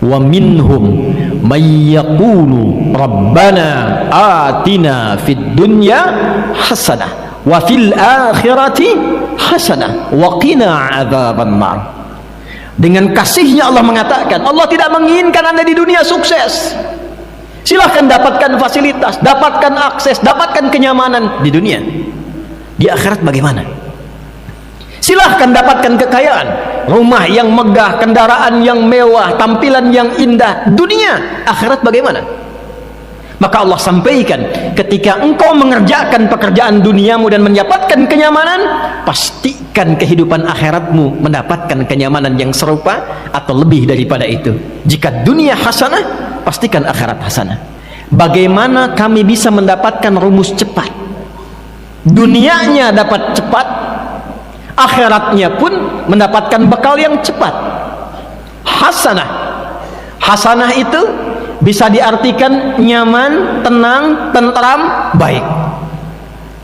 wa minhum may yaqulu rabbana atina fid dunya hasanah wa fil akhirati hasanah wa qina adzaban nar. Dengan kasihnya Allah mengatakan, Allah tidak menginginkan Anda di dunia sukses. Silahkan dapatkan fasilitas, dapatkan akses, dapatkan kenyamanan di dunia. Di akhirat bagaimana? Silahkan dapatkan kekayaan, rumah yang megah, kendaraan yang mewah, tampilan yang indah. Dunia, akhirat bagaimana? Maka Allah sampaikan, ketika engkau mengerjakan pekerjaan duniamu dan mendapatkan kenyamanan, pastikan kehidupan akhiratmu mendapatkan kenyamanan yang serupa atau lebih daripada itu. Jika dunia hasanah, pastikan akhirat hasanah. Bagaimana kami bisa mendapatkan rumus cepat? Dunianya dapat cepat, akhiratnya pun mendapatkan bekal yang cepat. Hasanah, hasanah itu bisa diartikan nyaman, tenang, tentram, baik.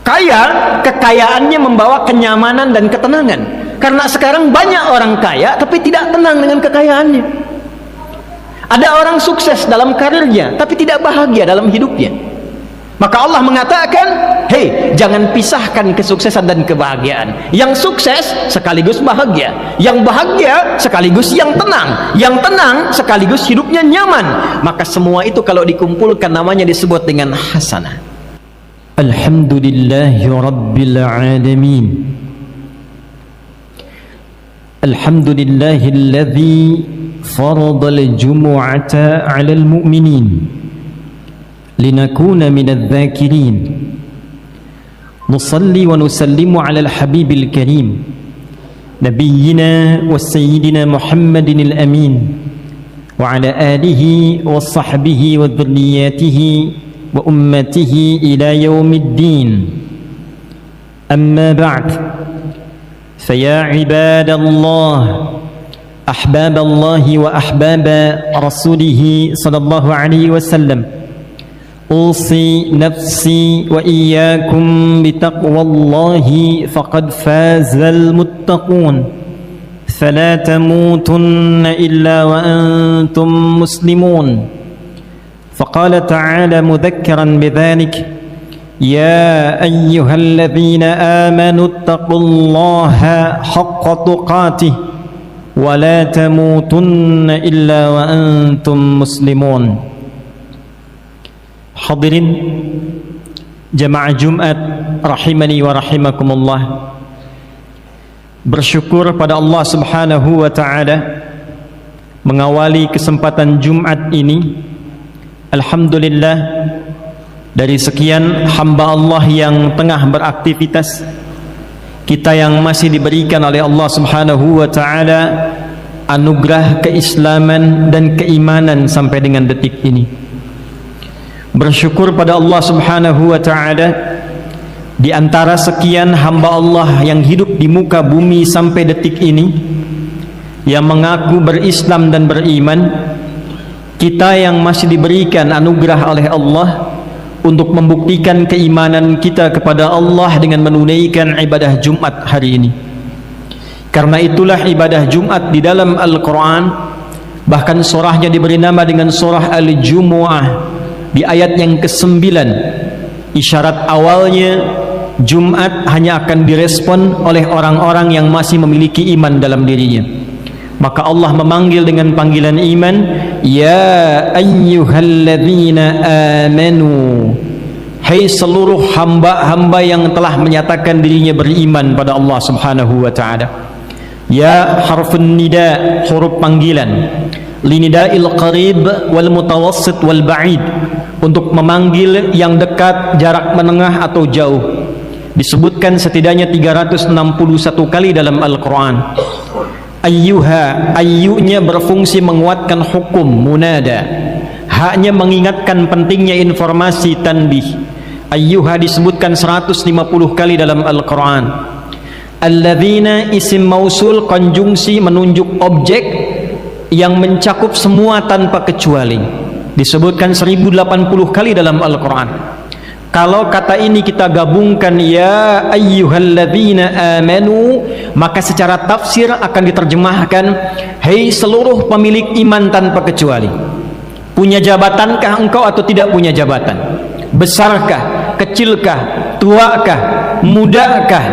Kaya, kekayaannya membawa kenyamanan dan ketenangan. Karena sekarang banyak orang kaya tapi tidak tenang dengan kekayaannya. Ada orang sukses dalam karirnya tapi tidak bahagia dalam hidupnya. Maka Allah mengatakan, hei, jangan pisahkan kesuksesan dan kebahagiaan. Yang sukses sekaligus bahagia, yang bahagia sekaligus yang tenang sekaligus hidupnya nyaman. Maka semua itu kalau dikumpulkan namanya disebut dengan hasanah. Alhamdulillahi Rabbil Alamin. Alhamdulillahilladzi faradal jumu'ata 'alal mu'minin لنكون من الذاكرين نصلي ونسلم على الحبيب الكريم نبينا وسيدنا محمد الأمين وعلى آله وصحبه وذرياته وأمته إلى يوم الدين. أما بعد، فيا عباد الله أحباب الله وأحباب رسوله صلى الله عليه وسلم، أوصي نفسي وإياكم بتقوى الله فقد فاز المتقون، فلا تموتن إلا وأنتم مسلمون. فقال تعالى مذكرا بذلك: يا أيها الذين آمنوا اتقوا الله حق تقاته ولا تموتن إلا وأنتم مسلمون. Hadirin jamaah Jumat rahimani wa rahimakumullah, bersyukur pada Allah Subhanahu wa taala mengawali kesempatan Jumat ini. Alhamdulillah, dari sekian hamba Allah yang tengah beraktivitas, kita yang masih diberikan oleh Allah Subhanahu wa taala anugerah keislaman dan keimanan sampai dengan detik ini. Bersyukur pada Allah Subhanahu wa taala, di antara sekian hamba Allah yang hidup di muka bumi sampai detik ini, yang mengaku berislam dan beriman, kita yang masih diberikan anugerah oleh Allah untuk membuktikan keimanan kita kepada Allah dengan menunaikan ibadah Jumat hari ini. Karena itulah ibadah Jumat di dalam Al-Quran, bahkan surahnya diberi nama dengan surah Al-Jumu'ah. Di ayat yang ke-9, isyarat awalnya Jumat hanya akan direspon oleh orang-orang yang masih memiliki iman dalam dirinya. Maka Allah memanggil dengan panggilan iman, ya ayyuhalladzina amanu, hai seluruh hamba-hamba yang telah menyatakan dirinya beriman pada Allah Subhanahu wa taala. Ya harfun nida, huruf panggilan, linida'il qarib wal mutawassit wal ba'id, untuk memanggil yang dekat, jarak menengah atau jauh. Disebutkan setidaknya 361 kali dalam Al-Quran. Ayyuha, ayyunya berfungsi menguatkan hukum munada, haknya mengingatkan pentingnya informasi tanbih. Ayyuha disebutkan 150 kali dalam Al-Quran. Alladzina isim mausul, konjungsi menunjuk objek yang mencakup semua tanpa kecuali, disebutkan 1080 kali dalam Al-Quran. Kalau kata ini kita gabungkan ya ayyuhalladzina amanu, maka secara tafsir akan diterjemahkan hei seluruh pemilik iman tanpa kecuali. Punya jabatankah engkau atau tidak punya jabatan? Besarkah, kecilkah, tuakah, mudakah?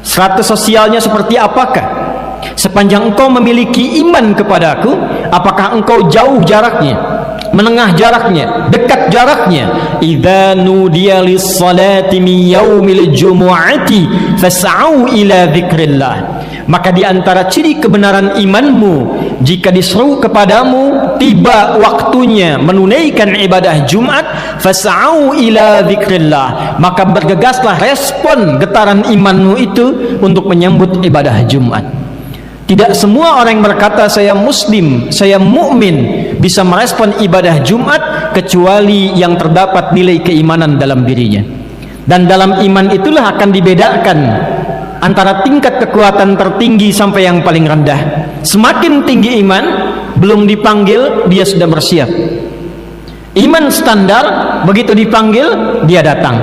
Status sosialnya seperti apakah? Sepanjang engkau memiliki iman kepadaku, apakah engkau jauh jaraknya, menengah jaraknya, dekat jaraknya? Idza nudiya lis-salati min yaumil jumu'ati fas'au ila dzikrillah. Maka di antara ciri kebenaran imanmu, jika diseru kepadamu tiba waktunya menunaikan ibadah Jumat, fas'au ila dzikrillah, maka bergegaslah, respon getaran imanmu itu untuk menyambut ibadah Jumat. Tidak semua orang yang berkata saya muslim, saya mukmin bisa merespon ibadah Jumat kecuali yang terdapat nilai keimanan dalam dirinya. Dan dalam iman itulah akan dibedakan antara tingkat kekuatan tertinggi sampai yang paling rendah. Semakin tinggi iman, belum dipanggil dia sudah bersiap. Iman standar, begitu dipanggil dia datang.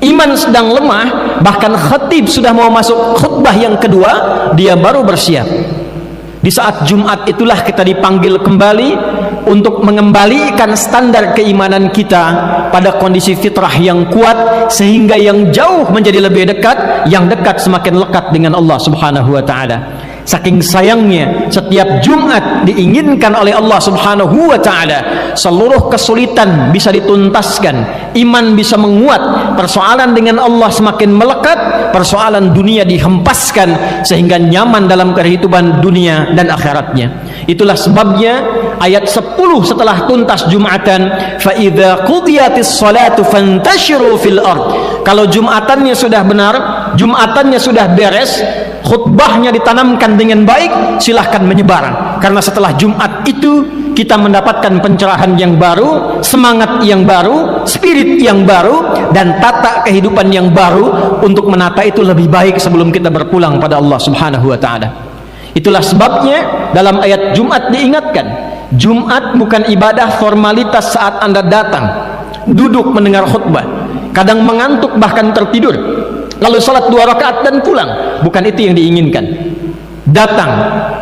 Iman sedang lemah, bahkan khatib sudah mau masuk khutbah yang kedua, dia baru bersiap. Di saat Jumat itulah kita dipanggil kembali untuk mengembalikan standar keimanan kita pada kondisi fitrah yang kuat, sehingga yang jauh menjadi lebih dekat, yang dekat semakin lekat dengan Allah Subhanahu wa taala. Saking sayangnya setiap Jumat diinginkan oleh Allah Subhanahu wa taala, seluruh kesulitan bisa dituntaskan, iman bisa menguat, persoalan dengan Allah semakin melekat, persoalan dunia dihempaskan sehingga nyaman dalam kehidupan dunia dan akhiratnya. Itulah sebabnya ayat 10 setelah tuntas Jumatan, fa idza qudiyatis salatu fantashiru fil ard. Kalau Jumatannya sudah benar, Jumatannya sudah beres, khutbahnya ditanamkan dengan baik, silahkan menyebar. Karena setelah Jumat itu kita mendapatkan pencerahan yang baru, semangat yang baru, spirit yang baru, dan tata kehidupan yang baru untuk menata itu lebih baik sebelum kita berpulang pada Allah Subhanahu wa taala. Itulah sebabnya dalam ayat Jumat diingatkan, Jumat bukan ibadah formalitas saat Anda datang, duduk mendengar khutbah, kadang mengantuk bahkan tertidur, lalu salat 2 rakaat dan pulang. Bukan itu yang diinginkan. Datang,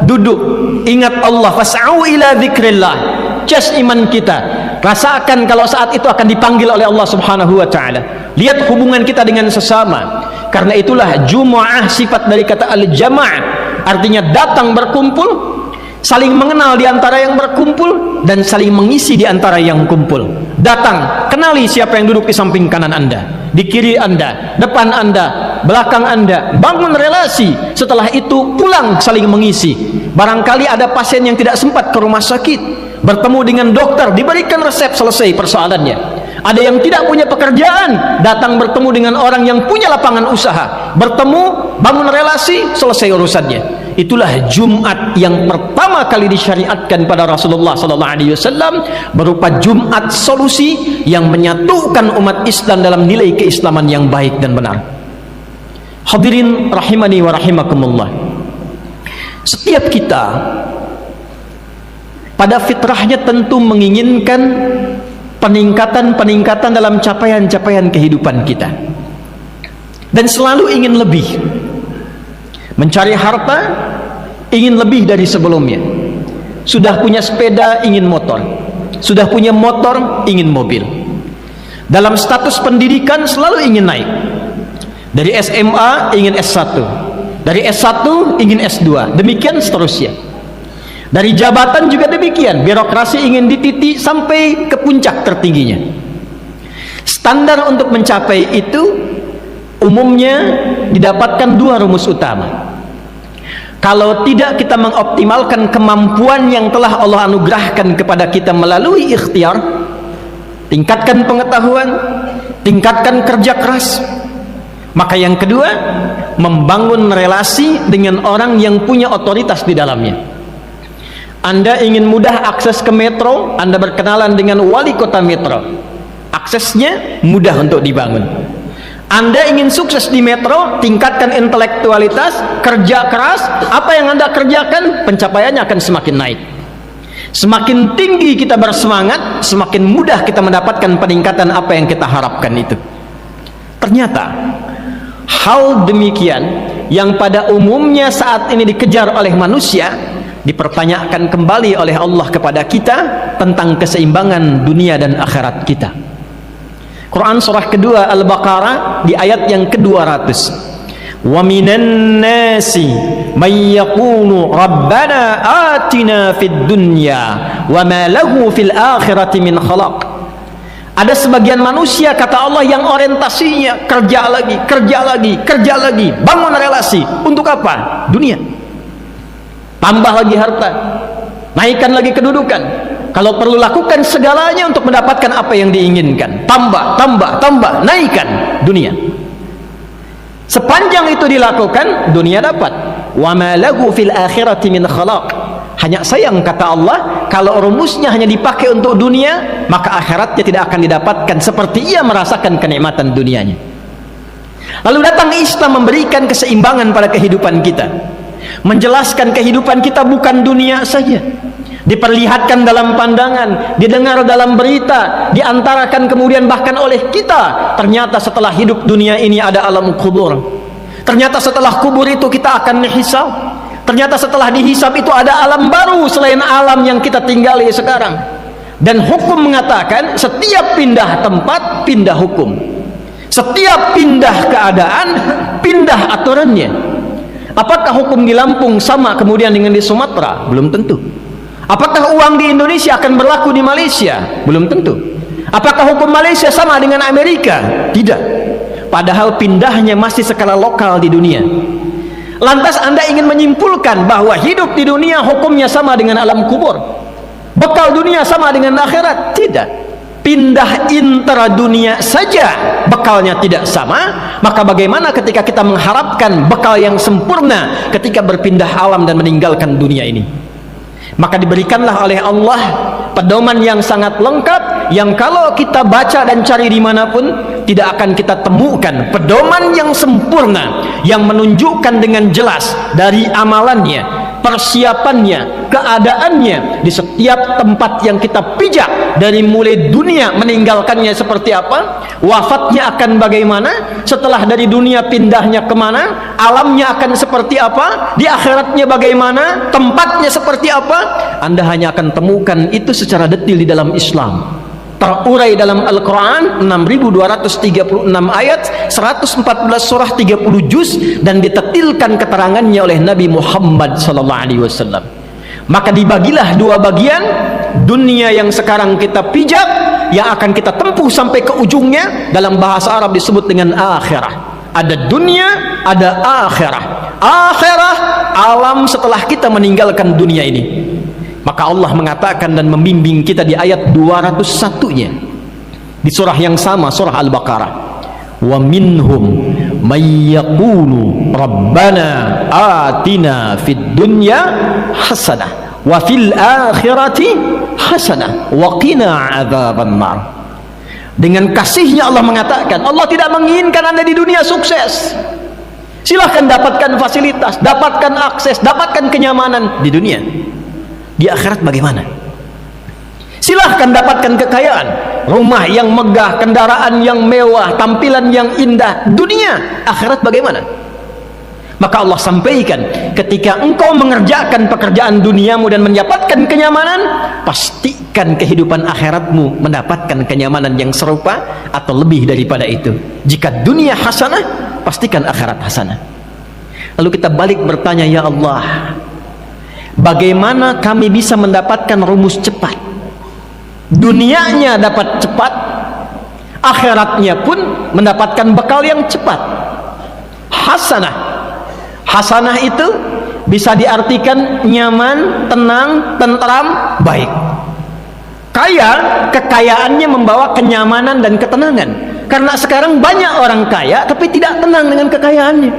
duduk, ingat Allah, fas'au ila dzikrillah, cas iman kita, rasakan kalau saat itu akan dipanggil oleh Allah Subhanahu wa taala. Lihat hubungan kita dengan sesama. Karena itulah Jumu'ah sifat dari kata al-jama', artinya datang berkumpul, saling mengenal di antara yang berkumpul dan saling mengisi di antara yang kumpul. Datang, kenali siapa yang duduk di samping kanan Anda, di kiri Anda, depan Anda, belakang Anda, bangun relasi. Setelah itu pulang saling mengisi. Barangkali ada pasien yang tidak sempat ke rumah sakit, bertemu dengan dokter, diberikan resep, selesai persoalannya. Ada yang tidak punya pekerjaan, datang bertemu dengan orang yang punya lapangan usaha, bertemu, bangun relasi, selesai urusannya. Itulah Jumat yang pertama kali disyariatkan pada Rasulullah sallallahu alaihi wasallam, berupa Jumat solusi yang menyatukan umat Islam dalam nilai keislaman yang baik dan benar. Hadirin rahimani wa rahimakumullah. Setiap kita pada fitrahnya tentu menginginkan peningkatan dalam capaian-capaian kehidupan kita, dan selalu ingin lebih. Mencari harta, ingin lebih dari sebelumnya. Sudah punya sepeda, ingin motor. Sudah punya motor, ingin mobil. Dalam status pendidikan selalu ingin naik. Dari SMA ingin S1, dari S1 ingin S2, demikian seterusnya. Dari jabatan juga demikian, birokrasi ingin dititi sampai ke puncak tertingginya. Standar untuk mencapai itu umumnya didapatkan 2 rumus utama. Kalau tidak kita mengoptimalkan kemampuan yang telah Allah anugerahkan kepada kita melalui ikhtiar, tingkatkan pengetahuan, tingkatkan kerja keras. Maka yang kedua, membangun relasi dengan orang yang punya otoritas di dalamnya. Anda ingin mudah akses ke metro, Anda berkenalan dengan wali kota metro, aksesnya mudah untuk dibangun. Anda ingin sukses di metro, tingkatkan intelektualitas, kerja keras, apa yang Anda kerjakan, pencapaiannya akan semakin naik. Semakin tinggi kita bersemangat, semakin mudah kita mendapatkan peningkatan apa yang kita harapkan itu. Ternyata hal demikian yang pada umumnya saat ini dikejar oleh manusia, dipertanyakan kembali oleh Allah kepada kita tentang keseimbangan dunia dan akhirat kita. Quran surah kedua Al-Baqarah di ayat yang ke-200. Wa minan nasi may yaqulu rabbana atina fid dunya wa ma lahu fil akhirati min khalaq. Ada sebagian manusia, kata Allah, yang orientasinya kerja lagi, bangun relasi. Untuk apa? Dunia. Tambah lagi harta, naikkan lagi kedudukan. Kalau perlu lakukan segalanya untuk mendapatkan apa yang diinginkan. Tambah, naikkan dunia. Sepanjang itu dilakukan, dunia dapat. Wa ma lahu fil akhirati min khalaq. Hanya sayang, kata Allah, kalau rumusnya hanya dipakai untuk dunia, maka akhiratnya tidak akan didapatkan seperti ia merasakan kenikmatan dunianya. Lalu datang Islam memberikan keseimbangan pada kehidupan kita, menjelaskan kehidupan kita bukan dunia saja, diperlihatkan dalam pandangan, didengar dalam berita, diantarakan kemudian bahkan oleh kita. Ternyata setelah hidup dunia ini ada alam kubur. Ternyata setelah kubur itu kita akan dihisab. Ternyata setelah dihisab itu ada alam baru selain alam yang kita tinggali sekarang. Dan hukum mengatakan setiap pindah tempat, pindah hukum. Setiap pindah keadaan, pindah aturannya. Apakah hukum di Lampung sama kemudian dengan di Sumatera? Belum tentu. Apakah uang di Indonesia akan berlaku di Malaysia? Belum tentu. Apakah hukum Malaysia sama dengan Amerika? Tidak. Padahal pindahnya masih skala lokal di dunia. Lantas Anda ingin menyimpulkan bahwa hidup di dunia hukumnya sama dengan alam kubur, bekal dunia sama dengan akhirat? Tidak. Pindah intera dunia saja bekalnya tidak sama, maka bagaimana ketika kita mengharapkan bekal yang sempurna ketika berpindah alam dan meninggalkan dunia ini? Maka diberikanlah oleh Allah pedoman yang sangat lengkap, yang kalau kita baca dan cari dimanapun tidak akan kita temukan pedoman yang sempurna, yang menunjukkan dengan jelas dari amalannya, persiapannya, keadaannya di setiap tempat yang kita pijak, dari mulai dunia meninggalkannya seperti apa, wafatnya akan bagaimana, setelah dari dunia pindahnya kemana, alamnya akan seperti apa, di akhiratnya bagaimana, tempatnya seperti apa. Anda hanya akan temukan itu secara detail di dalam Islam, terurai dalam Al-Quran 6236 ayat, 114 surah, 30 juz, dan ditetilkan keterangannya oleh Nabi Muhammad SAW. Maka dibagilah dua bagian dunia yang sekarang kita pijak, yang akan kita tempuh sampai ke ujungnya. Dalam bahasa Arab disebut dengan akhirah. Ada dunia, ada akhirah. Akhirah, alam setelah kita meninggalkan dunia ini. Maka Allah mengatakan dan membimbing kita di ayat 201-nya di surah yang sama, surah Al-Baqarah. Wa minhum may yaqulu rabbana atina fid dunya hasanah wa fil akhirati hasanah wa qina adzaban nar. Dengan kasihnya Allah mengatakan, Allah tidak menginginkan Anda di dunia sukses. Silahkan dapatkan fasilitas, dapatkan akses, dapatkan kenyamanan di dunia. Di akhirat bagaimana? Silahkan dapatkan kekayaan, rumah yang megah, kendaraan yang mewah, tampilan yang indah. Dunia, akhirat bagaimana? Maka Allah sampaikan, ketika engkau mengerjakan pekerjaan duniamu dan mendapatkan kenyamanan, pastikan kehidupan akhiratmu mendapatkan kenyamanan yang serupa atau lebih daripada itu. Jika dunia hasanah, pastikan akhirat hasanah. Lalu kita balik bertanya, ya Allah, bagaimana kami bisa mendapatkan rumus cepat? Dunianya dapat cepat, akhiratnya pun mendapatkan bekal yang cepat. Hasanah. Hasanah itu bisa diartikan nyaman, tenang, tentram, baik. Kaya, kekayaannya membawa kenyamanan dan ketenangan. Karena sekarang banyak orang kaya tapi tidak tenang dengan kekayaannya.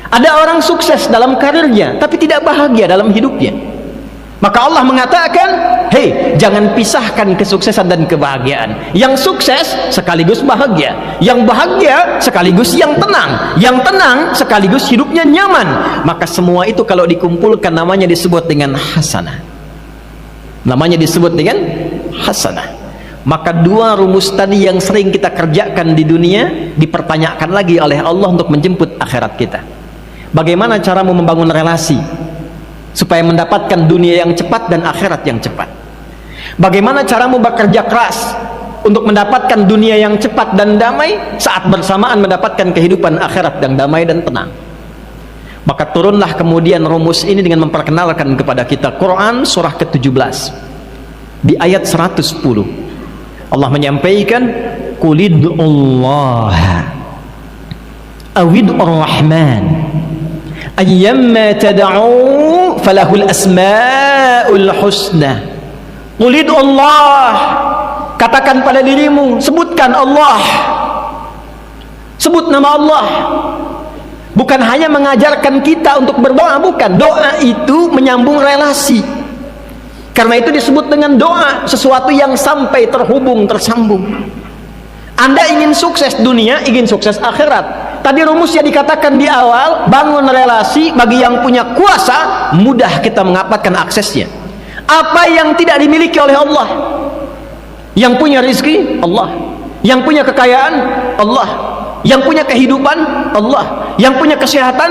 Ada orang sukses dalam karirnya tapi tidak bahagia dalam hidupnya. Maka Allah mengatakan, hei, jangan pisahkan kesuksesan dan kebahagiaan. Yang sukses sekaligus bahagia, yang bahagia sekaligus yang tenang sekaligus hidupnya nyaman. Maka semua itu kalau dikumpulkan namanya disebut dengan hasanah. namanya disebut dengan hasanah. Maka dua rumus tadi yang sering kita kerjakan di dunia dipertanyakan lagi oleh Allah untuk menjemput akhirat kita. Bagaimana caramu membangun relasi supaya mendapatkan dunia yang cepat dan akhirat yang cepat? Bagaimana caramu bekerja keras untuk mendapatkan dunia yang cepat dan damai saat bersamaan mendapatkan kehidupan akhirat yang damai dan tenang? Maka turunlah kemudian rumus ini dengan memperkenalkan kepada kita Quran surah ke-17 di ayat 110. Allah menyampaikan, Qulid'ullaha awid'ur rahman ayyamma tad'u falahul asma'ul husna. Qulid'ullah, katakan pada dirimu, sebutkan Allah, sebut nama Allah. Bukan hanya mengajarkan kita untuk berdoa, bukan. Doa itu menyambung relasi. Karena itu disebut dengan doa, sesuatu yang sampai terhubung, tersambung. Anda ingin sukses dunia, ingin sukses akhirat. Tadi rumusnya dikatakan di awal, bangun relasi. Bagi yang punya kuasa, mudah kita mendapatkan aksesnya. Apa yang tidak dimiliki oleh Allah? Yang punya rezeki, Allah. Yang punya kekayaan, Allah. Yang punya kehidupan, Allah. Yang punya kesehatan,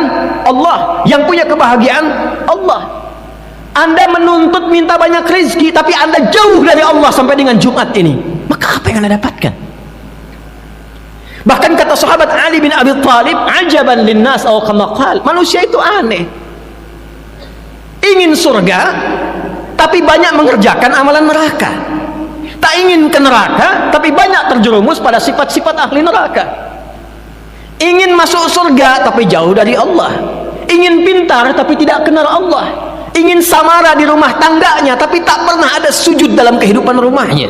Allah. Yang punya kebahagiaan, Allah. Anda menuntut minta banyak rezeki, tapi Anda jauh dari Allah sampai dengan Jumat ini, maka apa yang Anda dapatkan? Bahkan kata sahabat Ali bin Abi Thalib, ajaban linnas aw kama qala, manusia itu aneh, ingin surga tapi banyak mengerjakan amalan neraka, tak ingin ke neraka tapi banyak terjerumus pada sifat-sifat ahli neraka. Ingin masuk surga tapi jauh dari Allah, ingin pintar tapi tidak kenal Allah, ingin samara di rumah tangganya tapi tak pernah ada sujud dalam kehidupan rumahnya.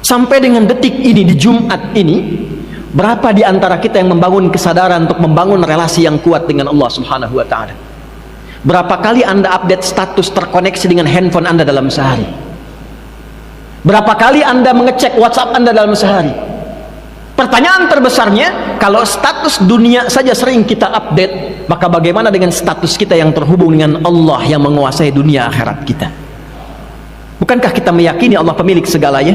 Sampai dengan detik ini, di Jumat ini, berapa di antara kita yang membangun kesadaran untuk membangun relasi yang kuat dengan Allah Subhanahu wa ta'ala? Berapa kali Anda update status terkoneksi dengan handphone Anda dalam sehari? Berapa kali Anda mengecek WhatsApp Anda dalam sehari? Pertanyaan terbesarnya, kalau status dunia saja sering kita update, maka bagaimana dengan status kita yang terhubung dengan Allah yang menguasai dunia akhirat kita? Bukankah kita meyakini Allah pemilik segalanya?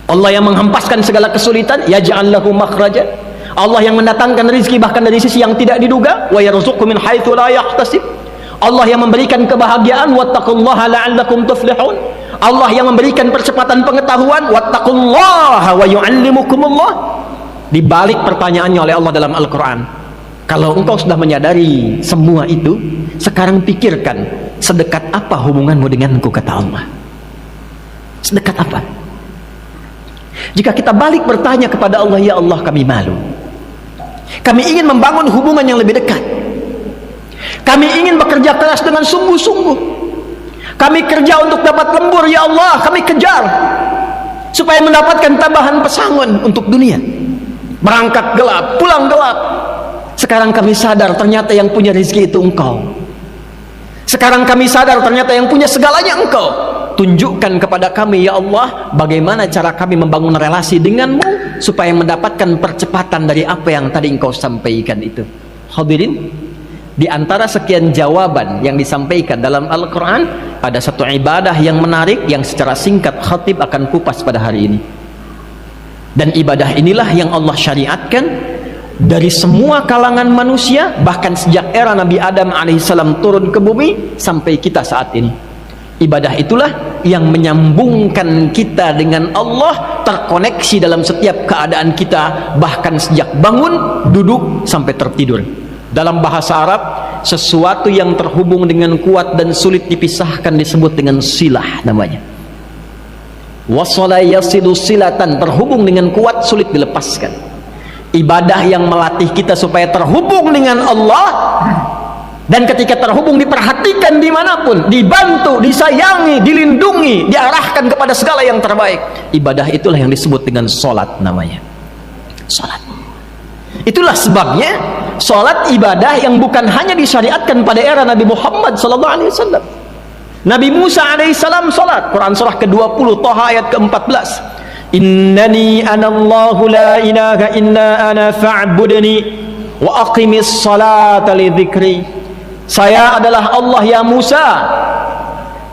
Allah yang menghempaskan segala kesulitan, yaj'al lahu makhraja. Allah yang mendatangkan rezeki bahkan dari sisi yang tidak diduga, wa yarzuqhu min haitsu la yahtasib. Allah yang memberikan kebahagiaan, wattaqullaha la'allakum tuflihun. Allah yang memberikan percepatan pengetahuan, wattaqullaha wa yu'allimukumullah. Di balik pertanyaannya oleh Allah dalam Al-Quran, kalau engkau sudah menyadari semua itu, sekarang pikirkan, sedekat apa hubunganmu denganku, kata Allah. Sedekat apa? Jika kita balik bertanya kepada Allah, ya Allah, kami malu, kami ingin membangun hubungan yang lebih dekat, kami ingin bekerja keras dengan sungguh-sungguh, kami kerja untuk dapat lembur, ya Allah, kami kejar supaya mendapatkan tambahan pesangon untuk dunia, berangkat gelap, pulang gelap. Sekarang kami sadar ternyata yang punya rezeki itu engkau. Sekarang kami sadar ternyata yang punya segalanya engkau. Tunjukkan kepada kami, ya Allah, bagaimana cara kami membangun relasi denganmu supaya mendapatkan percepatan dari apa yang tadi engkau sampaikan itu. Hadirin, di antara sekian jawaban yang disampaikan dalam Al-Quran, ada satu ibadah yang menarik yang secara singkat khatib akan kupas pada hari ini. Dan ibadah inilah yang Allah syariatkan dari semua kalangan manusia, bahkan sejak era Nabi Adam alaihissalam turun ke bumi sampai kita saat ini. Ibadah itulah yang menyambungkan kita dengan Allah, terkoneksi dalam setiap keadaan kita, bahkan sejak bangun, duduk, sampai tertidur. Dalam bahasa Arab, sesuatu yang terhubung dengan kuat dan sulit dipisahkan disebut dengan silah namanya. Wasala yasilu silatan, terhubung dengan kuat, sulit dilepaskan. Ibadah yang melatih kita supaya terhubung dengan Allah, dan ketika terhubung diperhatikan dimanapun, dibantu, disayangi, dilindungi, diarahkan kepada segala yang terbaik. Ibadah itulah yang disebut dengan sholat namanya. Sholat. Itulah sebabnya sholat ibadah yang bukan hanya disyariatkan pada era Nabi Muhammad SAW. Nabi Musa alaihissalam sholat. Quran surah ke-20 Taha ayat ke-14. Innani anallahu la ilaha illa ana fa'budni wa aqimis salata li dzikri. Saya adalah Allah ya Musa,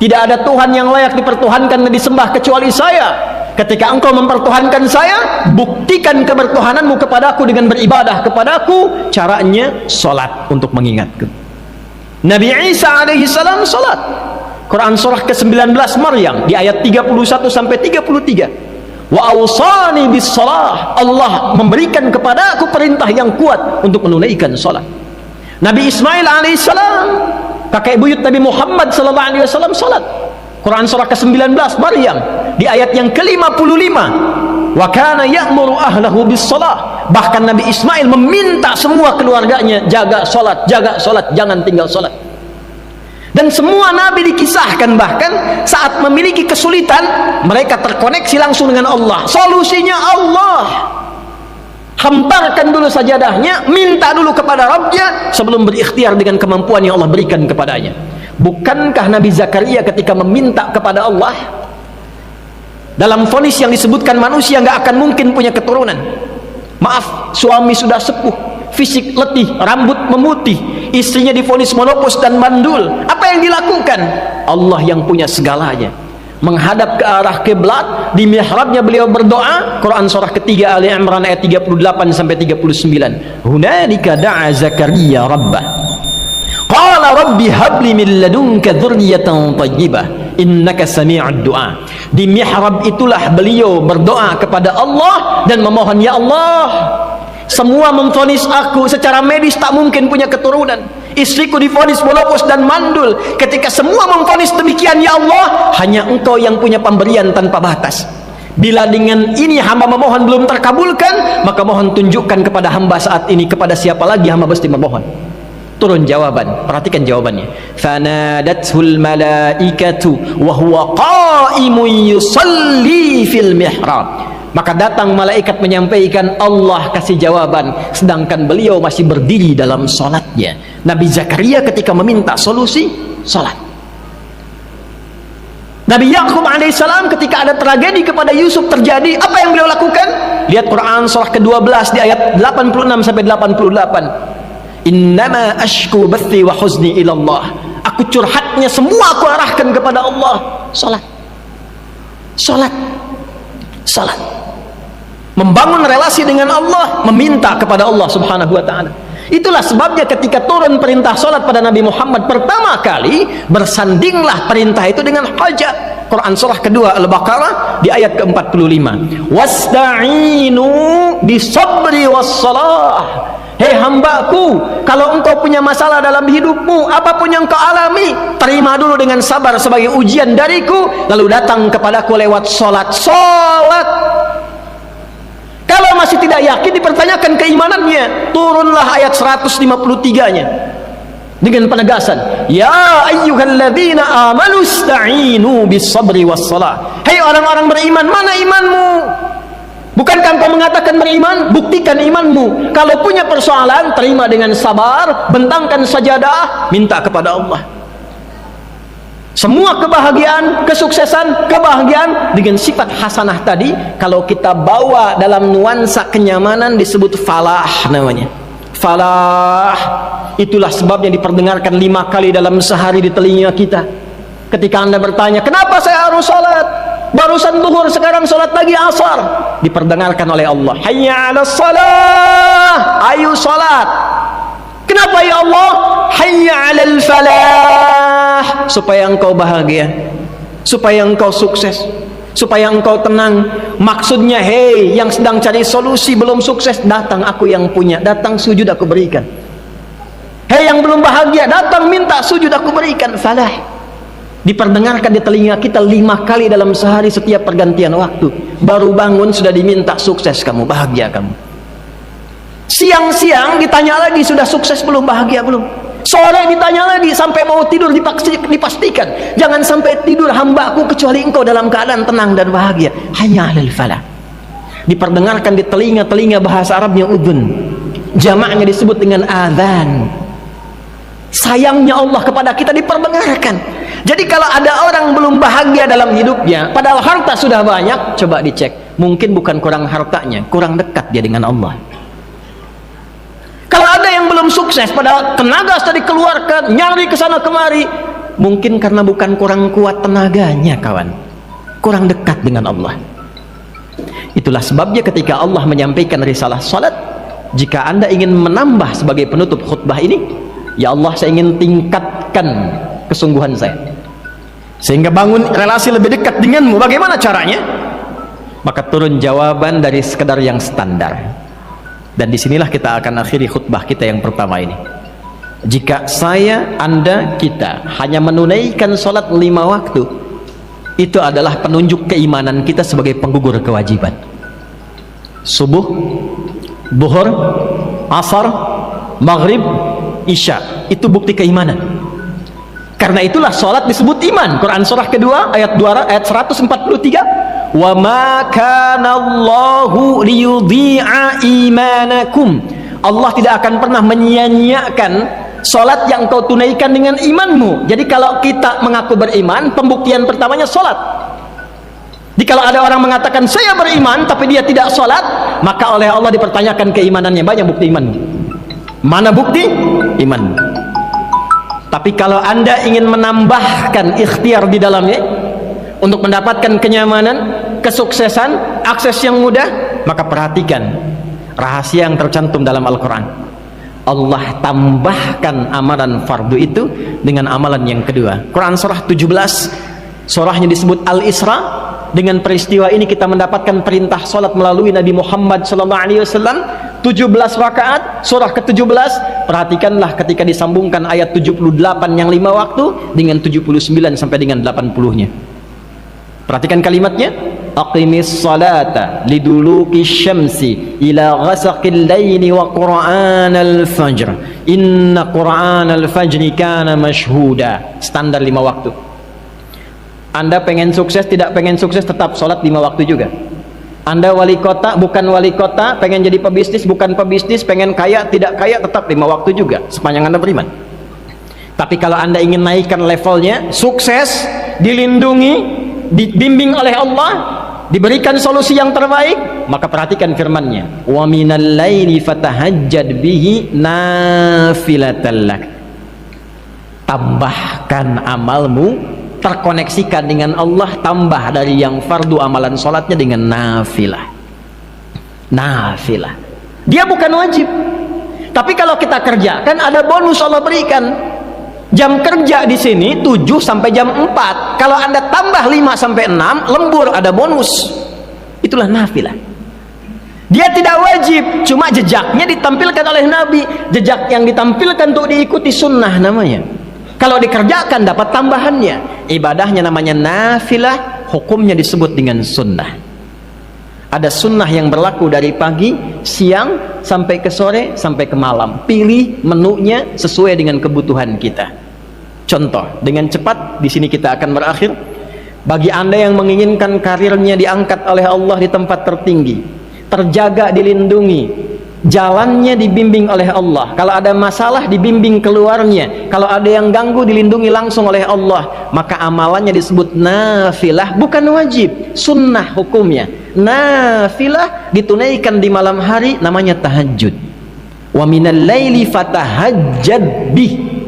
Tidak ada Tuhan yang layak dipertuhankan dan disembah kecuali saya. Ketika engkau mempertuhankan saya, buktikan kebertuhananmu kepadaku dengan beribadah kepadaku. Caranya salat untuk mengingatku. Nabi Isa alaihi salam salat. Quran surah ke-19 Maryam di ayat 31 sampai 33. Wa awsani bis salah. Allah memberikan kepadaku perintah yang kuat untuk menunaikan salat. Nabi Ismail alaihissalam, kakek buyut Nabi Muhammad sallallahu alaihi wasallam, salat. Quran surah ke-19 Maryam di ayat yang ke-55. Wa kana ya'muru ahlahu bis salah. Bahkan Nabi Ismail meminta semua keluarganya jaga salat, jangan tinggal salat. Dan semua nabi dikisahkan bahkan saat memiliki kesulitan mereka terkoneksi langsung dengan Allah. Solusinya Allah. Hamparkan dulu sajadahnya, minta dulu kepada Rabbnya sebelum berikhtiar dengan kemampuan yang Allah berikan kepadanya. Bukankah Nabi Zakaria ketika meminta kepada Allah dalam vonis yang disebutkan manusia nggak akan mungkin punya keturunan? Maaf, suami sudah sepuh, fisik letih, rambut memutih, istrinya divonis monopos dan mandul. Apa yang dilakukan? Allah yang punya segalanya. Menghadap ke arah kiblat, di mihrabnya beliau berdoa. Quran surah ketiga Ali Imran ayat 38 sampai 39. Hunalika da'a Zakaria rabbah. Qala rabbi habli min ladunka dzurriyyatan thayyibah innaka sami'ud du'a. Di mihrab itulah beliau berdoa kepada Allah dan memohon, ya Allah, semua memvonis aku secara medis tak mungkin punya keturunan. Istriku divonis monopos dan mandul. Ketika semua memvonis demikian, ya Allah, hanya Engkau yang punya pemberian tanpa batas. Bila dengan ini hamba memohon belum terkabulkan, maka mohon tunjukkan kepada hamba saat ini kepada siapa lagi hamba mesti memohon. Turun jawaban, perhatikan jawabannya. Fanadathul malaikatu wa huwa qa'imun yusalli fil mihrab. Maka datang malaikat menyampaikan, Allah kasih jawaban sedangkan beliau masih berdiri dalam solatnya. Nabi Zakaria ketika meminta solusi, solat. Nabi Yakub alaihissalam ketika ada tragedi kepada Yusuf terjadi, apa yang beliau lakukan? Lihat Quran surah ke-12 di ayat 86 sampai 88. Innama ashku bathi wa huzni ilallah. Aku curhatnya semua aku arahkan kepada Allah. Salat. Salat. Salat. Membangun relasi dengan Allah, meminta kepada Allah subhanahu wa ta'ala. Itulah sebabnya ketika turun perintah salat pada Nabi Muhammad pertama kali, bersandinglah perintah itu dengan hajat. Quran surah kedua Al-Baqarah di ayat ke-45. Wasta'inu bisabri wassalah. Hei hambaku, kalau engkau punya masalah dalam hidupmu, apapun yang kau alami, terima dulu dengan sabar sebagai ujian dariku, lalu datang kepadaku lewat salat. Salat. Kalau masih tidak yakin, dipertanyakan keimanannya, turunlah ayat 153-nya dengan penegasan, ya ayyuhalladzina amanu ista'inu bis-sabri was-salah. Hai orang-orang beriman, mana imanmu? Bukankah engkau mengatakan beriman? Buktikan imanmu. Kalau punya persoalan, terima dengan sabar, bentangkan sajadah, minta kepada Allah. Semua kebahagiaan, kesuksesan, kebahagiaan dengan sifat hasanah tadi, kalau kita bawa dalam nuansa kenyamanan, disebut falah namanya. Falah. Itulah sebabnya diperdengarkan 5 kali dalam sehari di telinga kita. Ketika Anda bertanya, kenapa saya harus salat? Barusan zuhur, sekarang salat lagi asar. Diperdengarkan oleh Allah, hayya 'alas salah, ayo salat. Kenapa ya Allah? Hayya 'alal falah, supaya engkau bahagia, supaya engkau sukses, supaya engkau tenang. Maksudnya, hei yang sedang cari solusi belum sukses, datang aku yang punya, datang sujud aku berikan. Hei yang belum bahagia, datang minta sujud aku berikan. Falah. Diperdengarkan di telinga kita 5 kali dalam sehari setiap pergantian waktu. Baru bangun sudah diminta sukses kamu, bahagia kamu. Siang-siang ditanya lagi, sudah sukses belum, bahagia belum? Sore ditanya lagi, sampai mau tidur dipastikan jangan sampai tidur hambaku kecuali engkau dalam keadaan tenang dan bahagia. Hayya 'alal falah. Diperdengarkan di telinga bahasa Arabnya udhun, jamaknya disebut dengan adzan. Sayangnya Allah kepada kita diperdengarkan. Jadi kalau ada orang belum bahagia dalam hidupnya, padahal harta sudah banyak, coba dicek, mungkin bukan kurang hartanya, kurang dekat dia dengan Allah. Kalau ada yang belum sukses, padahal tenaga sudah dikeluarkan, nyari ke sana kemari, Mungkin karena bukan kurang kuat tenaganya, kawan, kurang dekat dengan Allah. Itulah sebabnya ketika Allah menyampaikan risalah salat, jika Anda ingin menambah sebagai penutup khutbah ini, ya Allah, saya ingin tingkatkan kesungguhan saya sehingga bangun relasi lebih dekat denganmu. Bagaimana caranya? Maka turun jawaban dari sekedar yang standar. Dan disinilah kita akan akhiri khutbah kita yang pertama ini. Jika saya, Anda, kita hanya menunaikan sholat 5 waktu, itu adalah penunjuk keimanan kita sebagai penggugur kewajiban. Subuh, zuhur, asar, maghrib, isya, itu bukti keimanan. Karena itulah sholat disebut iman. Quran surah kedua ayat 143, wa ma kana Allahu liyudhi'a imanakum. Allah tidak akan pernah menyia-nyiakan sholat yang kau tunaikan dengan imanmu. Jadi kalau kita mengaku beriman, pembuktian pertamanya sholat. Jadi kalau ada orang mengatakan saya beriman tapi dia tidak sholat, maka oleh Allah dipertanyakan keimanannya. Banyak bukti imanmu. Mana bukti iman? Tapi kalau Anda ingin menambahkan ikhtiar di dalamnya untuk mendapatkan kenyamanan, kesuksesan, akses yang mudah, maka perhatikan rahasia yang tercantum dalam Al-Quran. Allah tambahkan amalan fardu itu dengan amalan yang kedua. Quran surah 17, surahnya disebut Al-Isra. Dengan peristiwa ini kita mendapatkan perintah salat melalui Nabi Muhammad SAW, 17 rakaat, surah ke-17. Perhatikanlah ketika disambungkan ayat 78 yang 5 waktu dengan 79 sampai dengan 80-nya. Perhatikan kalimatnya. Aqimis salata liduluki syamsi ila ghasaqil laili wa qur'anal fajr inna qur'anal fajri kana mashhuda. Standar 5 waktu. Anda pengen sukses, tidak pengen sukses, tetap sholat 5 waktu juga. Anda wali kota, bukan wali kota, pengen jadi pebisnis, bukan pebisnis, pengen kaya, tidak kaya, tetap 5 waktu juga sepanjang Anda beriman. Tapi kalau Anda ingin naikkan levelnya, sukses, dilindungi, dibimbing oleh Allah, diberikan solusi yang terbaik, maka perhatikan firman-Nya, wa minal laili fatahajjad bihi nafilatan lak. Tambahkan amalmu, terkoneksikan dengan Allah, tambah dari yang fardu amalan sholatnya dengan nafilah. Nafilah, dia bukan wajib, tapi kalau kita kerjakan ada bonus Allah berikan. Jam kerja di sini 7 sampai jam 4. Kalau Anda tambah 5 sampai 6, lembur, ada bonus. Itulah nafilah. Dia tidak wajib, cuma jejaknya ditampilkan oleh Nabi. Jejak yang ditampilkan untuk diikuti sunnah namanya. Kalau dikerjakan dapat tambahannya. Ibadahnya namanya nafilah, hukumnya disebut dengan sunnah. Ada sunnah yang berlaku dari pagi, siang, sampai ke sore, sampai ke malam. Pilih menunya sesuai dengan kebutuhan kita. Contoh, dengan cepat di sini kita akan berakhir. Bagi Anda yang menginginkan karirnya diangkat oleh Allah di tempat tertinggi, terjaga, dilindungi, jalannya dibimbing oleh Allah, kalau ada masalah dibimbing keluarnya, kalau ada yang ganggu dilindungi langsung oleh Allah, maka amalannya disebut nafilah, bukan wajib, sunnah hukumnya. Nafilah ditunaikan di malam hari, namanya tahajud. Wa minal laili fatahajjad bih.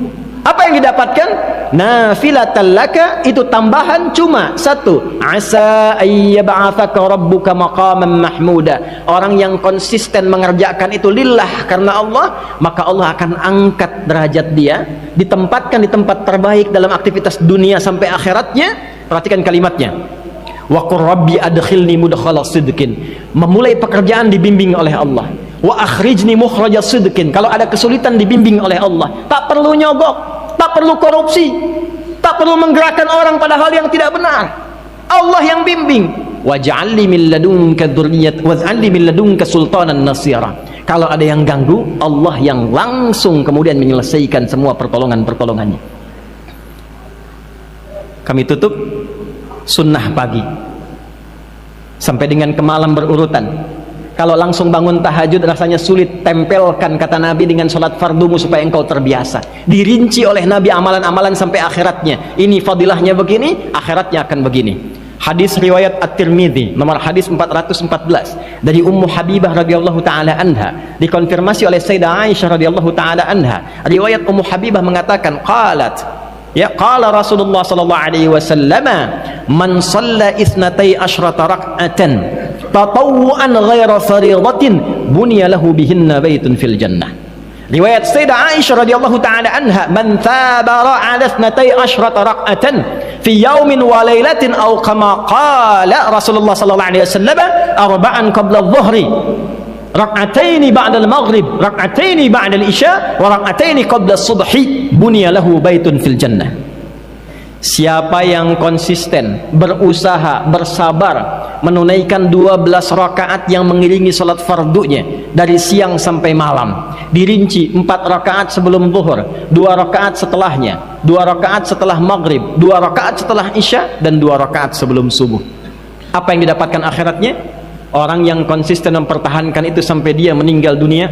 Apa yang didapatkan? Nafilatan laka, itu tambahan cuma satu. Asa ayyab'atsaka rabbuka maqaman mahmuda. Orang yang konsisten mengerjakan itu lillah, karena Allah, maka Allah akan angkat derajat dia, ditempatkan di tempat terbaik dalam aktivitas dunia sampai akhiratnya. Perhatikan kalimatnya. Wa qur rabbi adkhilni mudkhala sidqin. Memulai pekerjaan dibimbing oleh Allah. Wa akhrijni mukhraja sidqin. Kalau ada kesulitan dibimbing oleh Allah. Tak perlu nyogok, tak perlu korupsi, tak perlu menggerakkan orang pada hal yang tidak benar. Allah yang bimbing. Waj'alni min ladunka dzurriyyatan waj'alni min ladunka sultanan nasira. Kalau ada yang ganggu, Allah yang langsung kemudian menyelesaikan semua pertolongannya. Kami tutup sunnah pagi sampai dengan ke malam berurutan. Kalau langsung bangun tahajud rasanya sulit, tempelkan kata Nabi dengan sholat fardumu supaya engkau terbiasa. Dirinci oleh Nabi amalan-amalan sampai akhiratnya. Ini fadilahnya begini, akhiratnya akan begini. Hadis riwayat At-Tirmidzi nomor hadis 414 dari Ummu Habibah radhiyallahu taala anha, dikonfirmasi oleh Sayyidah Aisyah radhiyallahu taala anha. Riwayat Ummu Habibah mengatakan, qalat, Ya, qala Rasulullah sallallahu alaihi wasallam, man shalla 12 rak'atan tatawwu'an ghaira fariidatin bunya lahu bihinna baitun fil jannah. Riwayat Sayyidah Aisyah radhiyallahu taala anha, man thabara 'ala 12 rak'atan fi yaumin wa lailatin aw kama qala Rasulullah sallallahu alaihi wasallam, arba'an qabla adh-dhuhri, rak'ataini ba'da al-maghrib, rak'ataini ba'da al-isya, wa rak'ataini qabla as-subhi, bunya lahu baitun fil jannah. Siapa yang konsisten, berusaha, bersabar menunaikan 12 rakaat yang mengiringi salat fardunya dari siang sampai malam, dirinci 4 rakaat sebelum zuhur, 2 rakaat setelahnya, 2 rakaat setelah maghrib, 2 rakaat setelah isya, dan 2 rakaat sebelum subuh. Apa yang didapatkan akhiratnya? Orang yang konsisten mempertahankan itu sampai dia meninggal dunia,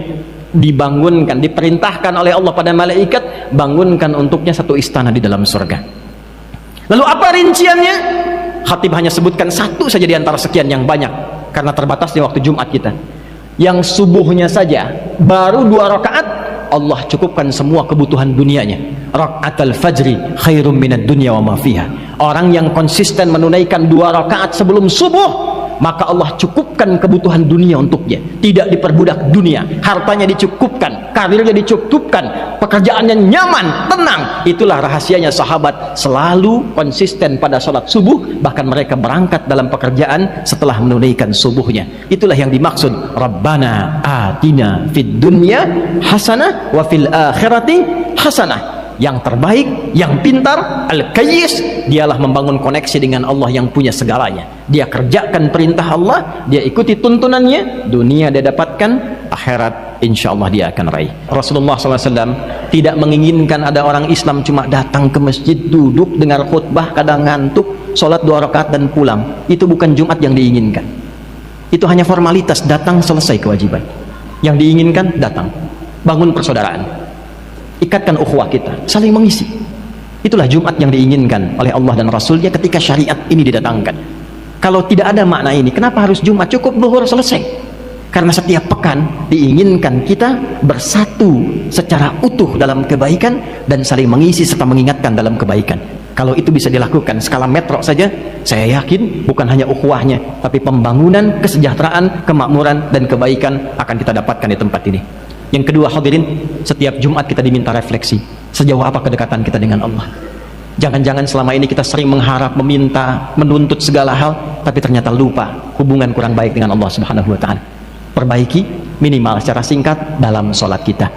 dibangunkan, diperintahkan oleh Allah pada malaikat, bangunkan untuknya satu istana di dalam surga. Lalu apa rinciannya? Khatib hanya sebutkan satu saja di antara sekian yang banyak, karena terbatasnya waktu Jumat kita. Yang subuhnya saja baru 2 rakaat, Allah cukupkan semua kebutuhan dunianya. Raka'atul fajri khairum minad dunya wa ma fiha. Orang yang konsisten menunaikan 2 rakaat sebelum subuh, maka Allah cukupkan kebutuhan dunia untuknya. Tidak diperbudak dunia, hartanya dicukupkan, karirnya dicukupkan, pekerjaannya nyaman, tenang. Itulah rahasianya sahabat selalu konsisten pada sholat subuh, bahkan mereka berangkat dalam pekerjaan setelah menunaikan subuhnya. Itulah yang dimaksud Rabbana atina fid dunya hasanah wa fil akhirati hasanah. Yang terbaik, yang pintar, al-kayyis, dialah membangun koneksi dengan Allah yang punya segalanya. Dia kerjakan perintah Allah, dia ikuti tuntunannya, dunia dia dapatkan, akhirat insya Allah dia akan raih. Rasulullah SAW tidak menginginkan ada orang Islam cuma datang ke masjid, duduk, dengar khutbah, kadang ngantuk, sholat 2 rakaat dan pulang. Itu bukan Jumat yang diinginkan. Itu hanya formalitas, datang selesai kewajiban. Yang diinginkan datang, bangun persaudaraan, ikatkan ukhuwah kita, saling mengisi. Itulah Jumat yang diinginkan oleh Allah dan Rasulnya ketika syariat ini didatangkan. Kalau tidak ada makna ini, kenapa harus Jumat? Cukup zuhur selesai. Karena setiap pekan diinginkan kita bersatu secara utuh dalam kebaikan dan saling mengisi serta mengingatkan dalam kebaikan. Kalau itu bisa dilakukan skala metro saja, saya yakin bukan hanya ukhuwahnya, tapi pembangunan, kesejahteraan, kemakmuran dan kebaikan akan kita dapatkan di tempat ini. Yang kedua, hadirin, setiap Jumat kita diminta refleksi. Sejauh apa kedekatan kita dengan Allah? Jangan-jangan selama ini kita sering mengharap, meminta, menuntut segala hal, tapi ternyata lupa hubungan kurang baik dengan Allah Subhanahu wa Ta'ala. Perbaiki minimal secara singkat dalam sholat kita.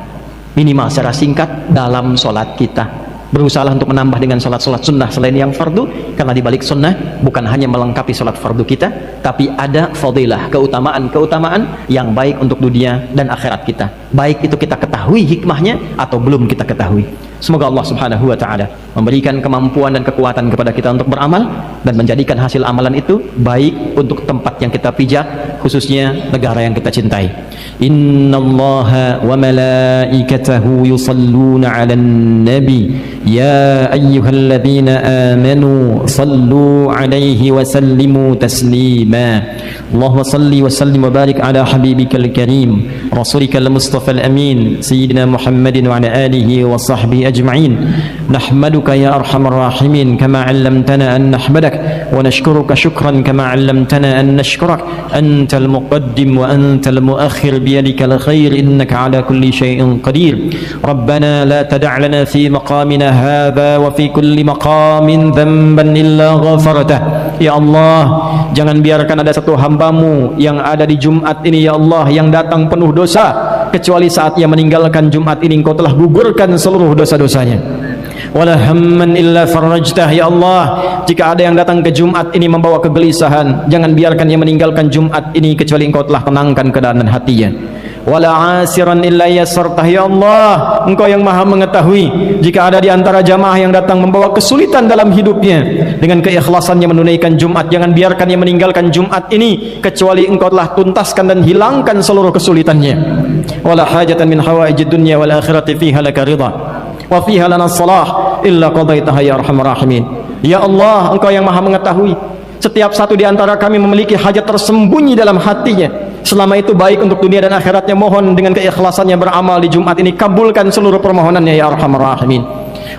Minimal secara singkat dalam sholat kita. Berusaha untuk menambah dengan sholat-sholat sunnah selain yang fardu, karena di balik sunnah bukan hanya melengkapi sholat fardu kita, tapi ada fadilah, keutamaan-keutamaan yang baik untuk dunia dan akhirat kita. Baik itu kita ketahui hikmahnya atau belum kita ketahui. Semoga Allah Subhanahu wa Ta'ala memberikan kemampuan dan kekuatan kepada kita untuk beramal dan menjadikan hasil amalan itu baik untuk tempat yang kita pijak, khususnya negara yang kita cintai. Innallaha wa malaikatahu yusalluna 'alan nabi ya ayyuhalladzina amanu sallu 'alaihi wa sallimu taslima. Allahumma salli wa sallim wa barik ala habibikal karim rasulikal mustafal amin sayyidina Muhammadin wa ala alihi wa sahbihi أجمعين نحمدك يا أرحم الراحمين كما علمتنا أن نحمدك ونشكرك شكرا كما علمتنا أن نشكرك أنت المقدم وأنت المؤخر بيدك الخير إنك على كل شيء قدير ربنا لا تدع لنا في مقامنا هذا وفي كل مقام ذنبا إلا غفرته يا الله jangan biarkan ada satu hambamu yang ada di Jumat ini ya Allah yang datang penuh dosa, kecuali saat ia meninggalkan Jumat ini engkau telah gugurkan seluruh dosa-dosanya. Wala hamman illa farajtah ya Allah, jika ada yang datang ke Jumat ini membawa kegelisahan, jangan biarkan ia meninggalkan Jumat ini kecuali engkau telah tenangkan keadaan hatinya. Wala asiran illa yasartah ya Allah, engkau yang maha mengetahui jika ada di antara jamaah yang datang membawa kesulitan dalam hidupnya, dengan keikhlasannya menunaikan Jumat, jangan biarkan ia meninggalkan Jumat ini kecuali engkau telah tuntaskan dan hilangkan seluruh kesulitannya. Wala hajatan min hawaijid dunya wal akhirati fiha laka ridha wa fiha lana salah illa qadaitaha ya arhamar rahimin. Ya Allah, engkau yang maha mengetahui setiap satu di antara kami memiliki hajat tersembunyi dalam hatinya. Selama itu baik untuk dunia dan akhiratnya, mohon dengan keikhlasannya beramal di Jumat ini kabulkan seluruh permohonannya ya arhamar rahimin.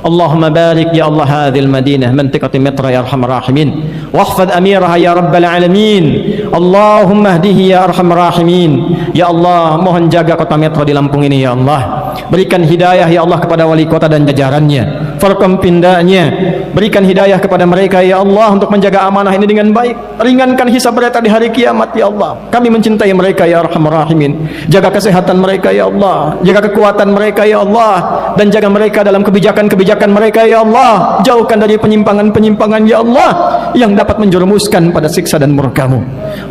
Allahumma barik ya Allah hadhil Madinah mantiqati Mitra ya arhamar rahimin wahfad amiraha ya rabbal alamin. Allahumma hdihi ya arhamar rahimin. Ya Allah, mohon jaga kota Metro di Lampung ini ya Allah. Berikan hidayah ya Allah kepada wali kota dan jajarannya, Forkompindanya. Berikan hidayah kepada mereka ya Allah untuk menjaga amanah ini dengan baik. Ringankan hisab mereka di hari kiamat ya Allah. Kami mencintai mereka ya arhamar rahimin. Jaga kesehatan mereka ya Allah, jaga kekuatan mereka ya Allah, dan jaga mereka dalam kebijakan-kebijakan mereka ya Allah. Jauhkan dari penyimpangan-penyimpangan ya Allah yang dapat menjerumuskan pada siksa dan murka-Mu.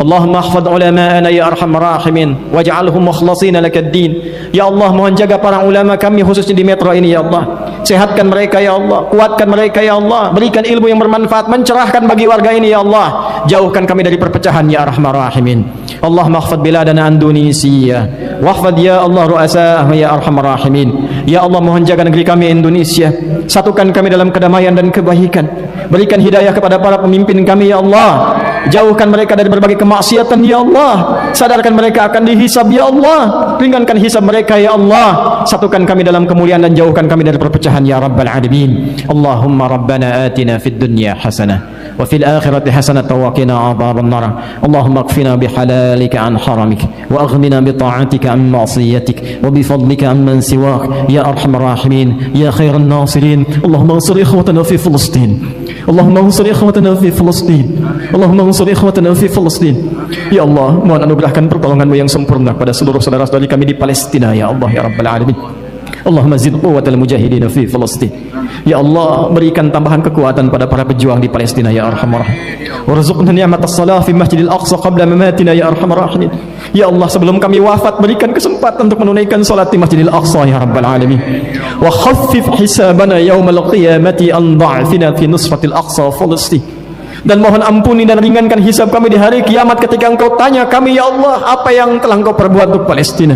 Allahumma ahfad ulama'ana ya arhamar rahimin waj'alhum mukhlasina lakad-din. Ya Allah, mohon jaga para ulama kami khususnya di Metro ini ya Allah. Sehatkan mereka ya Allah, kuatkan mereka ya Allah, berikan ilmu yang bermanfaat, mencerahkan bagi warga ini ya Allah. Jauhkan kami dari perpecahan ya arhamar rahimin. Allahumma ahfad biladana Indonesia wahfad ya Allah ru'asa'ah ya arhamar rahimin. Ya Allah, mohon jaga negeri kami Indonesia, satukan kami dalam kedamaian dan kebaikan. Berikan hidayah kepada para pemimpin kami ya Allah. Jauhkan mereka dari berbagai kemaksiatan ya Allah. Sadarkan mereka akan dihisab ya Allah. Ringankan hisab mereka ya Allah. Satukan kami dalam kemuliaan dan jauhkan kami dari perpecahan ya Rabbal Alamin. Allahumma Rabbana atina fid dunya hasanah wa fil akhirati hasanah wa qina adhaban nar. Allahumma akfina bihalalika an haramik wa aghnina bi ta'atika an ma'siyatik wa bi fadlika amman siwak ya arhamar rahimin ya khairan nasirin. Allahumma ansur ikhwatana fi Filistin. Allahumma ansur ikhwatana fi Filistin. Allahumma ansur ikhwatana fi Filistin. Ya Allah, mohon anugerahkan pertolongan-Mu yang sempurna pada seluruh saudara-saudari kami di Palestina ya Allah ya Rabbal Alamin. Allahumma zid quwwatal mujahidin fi Filistin. Ya Allah, berikan tambahan kekuatan pada para pejuang di Palestina ya arhamar rahimin. Warzuqna ni'matas shalah fi Masjidil Aqsa qabla mamatina ya arhamar rahimin. Ya Allah, sebelum kami wafat berikan kesempatan untuk menunaikan salat di Masjidil Aqsa ya Rabbal Alamin. Wa khaffif hisabana yaumal qiyamati an dha'fina fi nusratil Aqsa Filistin. Dan mohon ampuni dan ringankan hisab kami di hari kiamat ketika Engkau tanya kami ya Allah, apa yang telah Engkau perbuat untuk Palestina.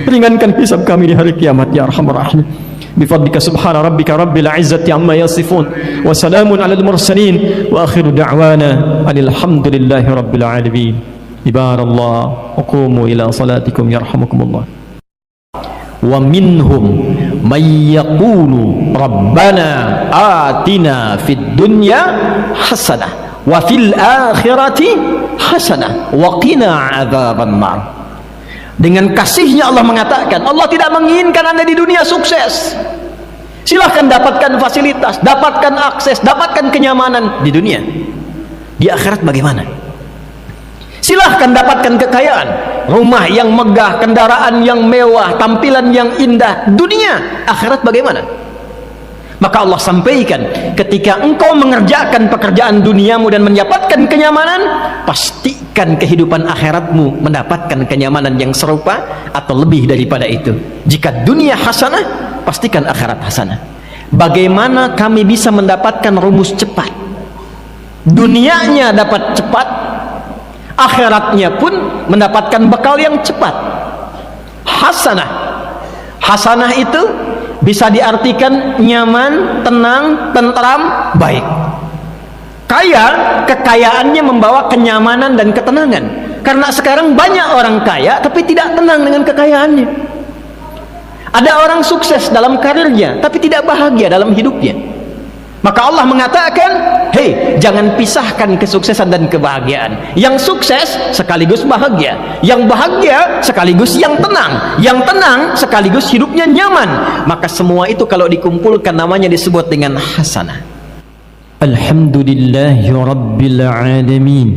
Ringankan hisab kami di hari kiamat ya arhamar rahimin. Bifadlika subhana rabbika rabbil izzati amma yasifun wa salamun alal mursalin wa akhiru da'wana alhamdulillahi rabbil alamin. Ibarallah, qumu ila salatikum yarhamukumullah. Wa minhum may yaqulu rabbana atina fid dunya hasanah wa fil akhirati hasanah wa qina adzaban nar. Dengan kasihnya Allah mengatakan, Allah tidak menginginkan Anda di dunia sukses. Silahkan dapatkan fasilitas, dapatkan akses, dapatkan kenyamanan di dunia. Di akhirat bagaimana? Silahkan dapatkan kekayaan, rumah yang megah, kendaraan yang mewah, tampilan yang indah. Dunia, akhirat bagaimana? Maka Allah sampaikan, ketika engkau mengerjakan pekerjaan duniamu dan mendapatkan kenyamanan, pastikan kehidupan akhiratmu mendapatkan kenyamanan yang serupa atau lebih daripada itu. Jika dunia hasanah, pastikan akhirat hasanah. Bagaimana kami bisa mendapatkan rumus cepat? Dunianya dapat cepat, akhiratnya pun mendapatkan bekal yang cepat. Hasanah. Hasanah itu bisa diartikan nyaman, tenang, tentram, baik. Kaya, kekayaannya membawa kenyamanan dan ketenangan. Karena sekarang banyak orang kaya tapi tidak tenang dengan kekayaannya. Ada orang sukses dalam karirnya tapi tidak bahagia dalam hidupnya. Maka Allah mengatakan, hei, jangan pisahkan kesuksesan dan kebahagiaan. Yang sukses sekaligus bahagia, yang bahagia sekaligus yang tenang sekaligus hidupnya nyaman. Maka semua itu kalau dikumpulkan namanya disebut dengan hasanah. Alhamdulillahi Rabbil Alamin.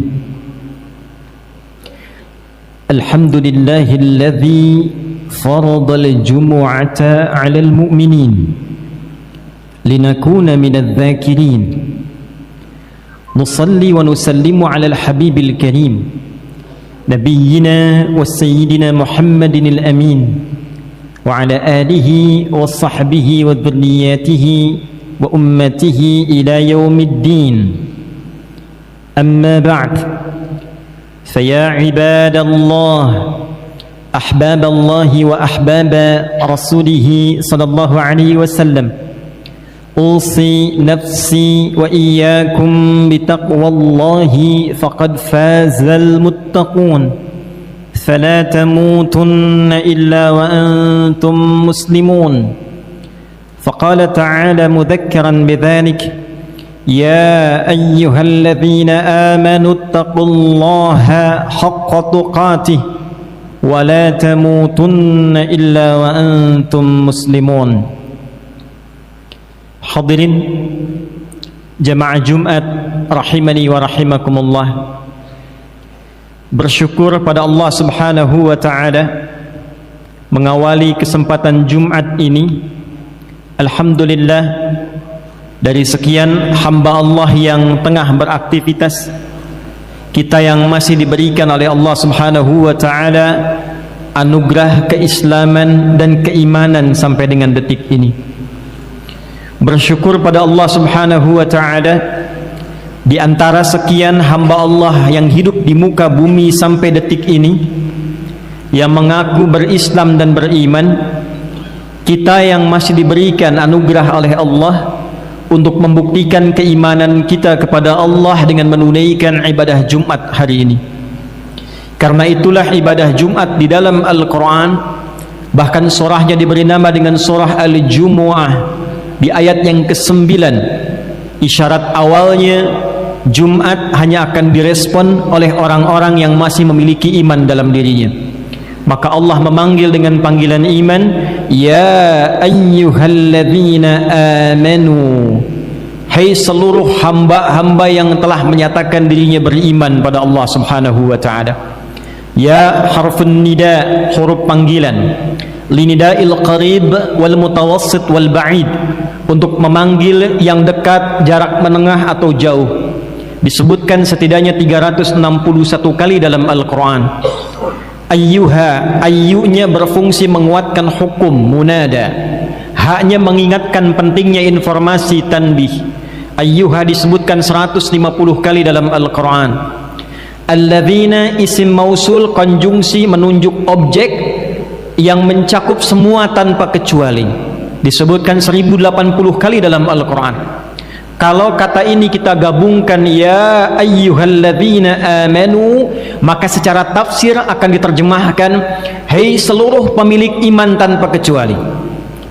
Alhamdulillahilladzi faradal jumu'ata 'alal mu'minin لنكون من الذاكرين نصلي ونسلم على الحبيب الكريم نبينا وسيدنا محمد الأمين وعلى آله وصحبه وذرياته وأمته إلى يوم الدين. أما بعد، فيا عباد الله أحباب الله وأحباب رسوله صلى الله عليه وسلم، أوصي نفسي وإياكم بتقوى الله فقد فاز المتقون، فلا تموتن إلا وأنتم مسلمون. فقال تعالى مذكرا بذلك يا أيها الذين آمنوا اتقوا الله حق تقاته ولا تموتن إلا وأنتم مسلمون. Hadirin jamaah Jumat rahimani wa rahimakumullah, bersyukur pada Allah Subhanahu wa taala mengawali kesempatan Jumat ini. Alhamdulillah, dari sekian hamba Allah yang tengah beraktivitas, kita yang masih diberikan oleh Allah Subhanahu wa taala anugerah keislaman dan keimanan sampai dengan detik ini. Bersyukur pada Allah Subhanahu wa taala, di antara sekian hamba Allah yang hidup di muka bumi sampai detik ini, yang mengaku berislam dan beriman, kita yang masih diberikan anugerah oleh Allah untuk membuktikan keimanan kita kepada Allah dengan menunaikan ibadah Jumat hari ini. Karena itulah ibadah Jumat di dalam Al-Quran, bahkan surahnya diberi nama dengan surah Al-Jumu'ah di ayat yang ke-9. Isyarat awalnya Jumat hanya akan direspon oleh orang-orang yang masih memiliki iman dalam dirinya. Maka Allah memanggil dengan panggilan iman, ya ayyuhalladzina amanu, hai seluruh hamba-hamba yang telah menyatakan dirinya beriman pada Allah Subhanahu wa taala. Ya harfun nida, huruf panggilan, linida'il qarib wal mutawassit wal ba'id, untuk memanggil yang dekat, jarak menengah atau jauh. Disebutkan setidaknya 361 kali dalam Al-Quran. Ayyuha, ayyunya berfungsi menguatkan hukum munada, haknya mengingatkan pentingnya informasi tanbih. Ayyuha disebutkan 150 kali dalam Al-Quran. Alladzina isim mausul, konjungsi menunjuk objek yang mencakup semua tanpa kecuali, disebutkan 1080 kali dalam Al-Quran. Kalau kata ini kita gabungkan, ya ayyuhalladzina amanu, maka secara tafsir akan diterjemahkan, hei seluruh pemilik iman tanpa kecuali.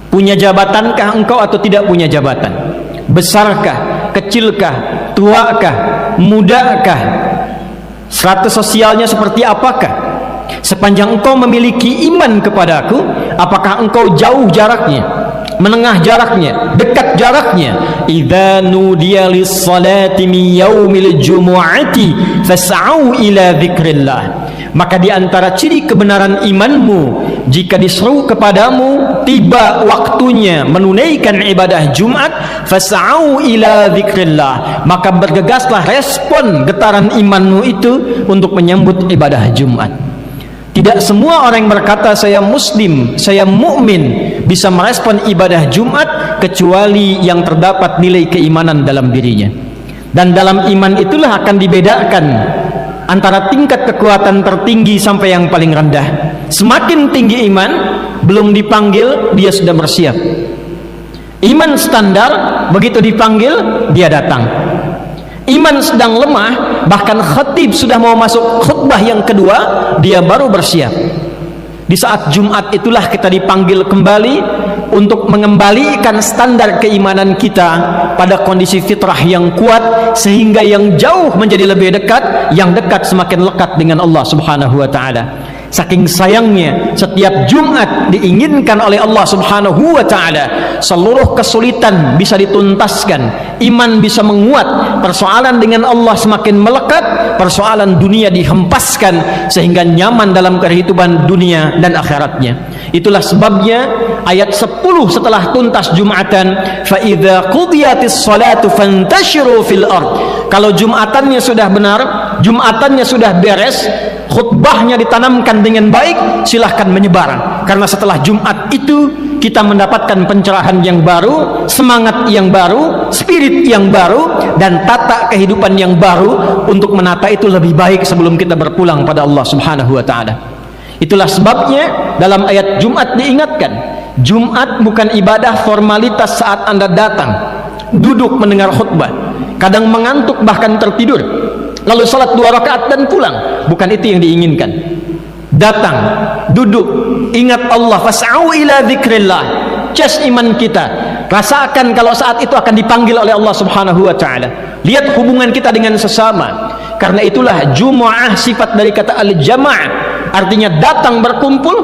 Punya jabatankah engkau atau tidak punya jabatan? Besarkah, kecilkah, tuakah, mudakah, strata sosialnya seperti apakah? Sepanjang engkau memiliki iman kepadaku, apakah engkau jauh jaraknya, menengah jaraknya, dekat jaraknya? Idza nudiya lis-salati min yaumil jumu'ati fas'au ila dzikrillah. Maka di antara ciri kebenaran imanmu, jika diseru kepadamu tiba waktunya menunaikan ibadah Jumat, fas'au ila dzikrillah, maka bergegaslah, respon getaran imanmu itu untuk menyambut ibadah Jumat. Tidak semua orang yang berkata saya muslim, saya mukmin, bisa merespon ibadah Jumat kecuali yang terdapat nilai keimanan dalam dirinya. Dan dalam iman itulah akan dibedakan antara tingkat kekuatan tertinggi sampai yang paling rendah. Semakin tinggi iman, belum dipanggil dia sudah bersiap. Iman standar, begitu dipanggil dia datang. Iman sedang lemah, bahkan khatib sudah mau masuk khutbah yang kedua, dia baru bersiap. Di saat Jumat itulah kita dipanggil kembali untuk mengembalikan standar keimanan kita pada kondisi fitrah yang kuat, sehingga yang jauh menjadi lebih dekat, yang dekat semakin lekat dengan Allah Subhanahu wa taala. Saking sayangnya setiap Jumat diinginkan oleh Allah Subhanahu wa taala, seluruh kesulitan bisa dituntaskan, iman bisa menguat, persoalan dengan Allah semakin melekat, persoalan dunia dihempaskan sehingga nyaman dalam kehidupan dunia dan akhiratnya. Itulah sebabnya ayat 10 setelah tuntas Jumatan, fa idza qudiyatis salatu fantashiru fil ard. Kalau Jumatannya sudah benar, Jumatannya sudah beres, khutbahnya ditanamkan dengan baik, silahkan menyebar. Karena setelah Jumat itu kita mendapatkan pencerahan yang baru, semangat yang baru, spirit yang baru, dan tata kehidupan yang baru untuk menata itu lebih baik sebelum kita berpulang pada Allah Subhanahu wa taala. Itulah sebabnya dalam ayat Jumat diingatkan, Jumat bukan ibadah formalitas saat Anda datang, duduk mendengar khutbah, kadang mengantuk bahkan tertidur, lalu salat 2 rakaat dan pulang. Bukan itu yang diinginkan. Datang, duduk, ingat Allah, fas'au ila dzikrillah, cas iman kita, rasakan kalau saat itu akan dipanggil oleh Allah Subhanahu wa taala. Lihat hubungan kita dengan sesama. Karena itulah Jumu'ah sifat dari kata al-jama', artinya datang berkumpul,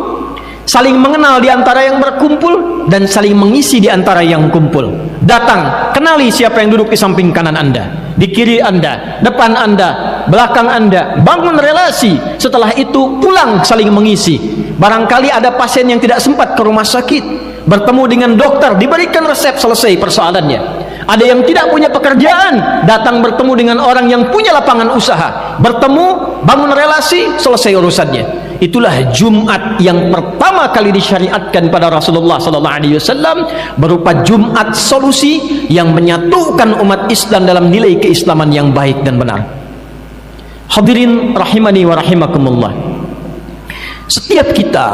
saling mengenal di antara yang berkumpul dan saling mengisi di antara yang kumpul. Datang, kenali siapa yang duduk di samping kanan Anda, di kiri Anda, depan Anda, belakang Anda, bangun relasi. Setelah itu pulang saling mengisi. Barangkali ada pasien yang tidak sempat ke rumah sakit, bertemu dengan dokter, diberikan resep, selesai persoalannya. Ada yang tidak punya pekerjaan, datang bertemu dengan orang yang punya lapangan usaha, bertemu, bangun relasi, selesai urusannya. Itulah Jumat yang pertama kali disyariatkan pada Rasulullah sallallahu alaihi wasallam, berupa Jumat solusi yang menyatukan umat Islam dalam nilai keislaman yang baik dan benar. Hadirin rahimani wa rahimakumullah. Setiap kita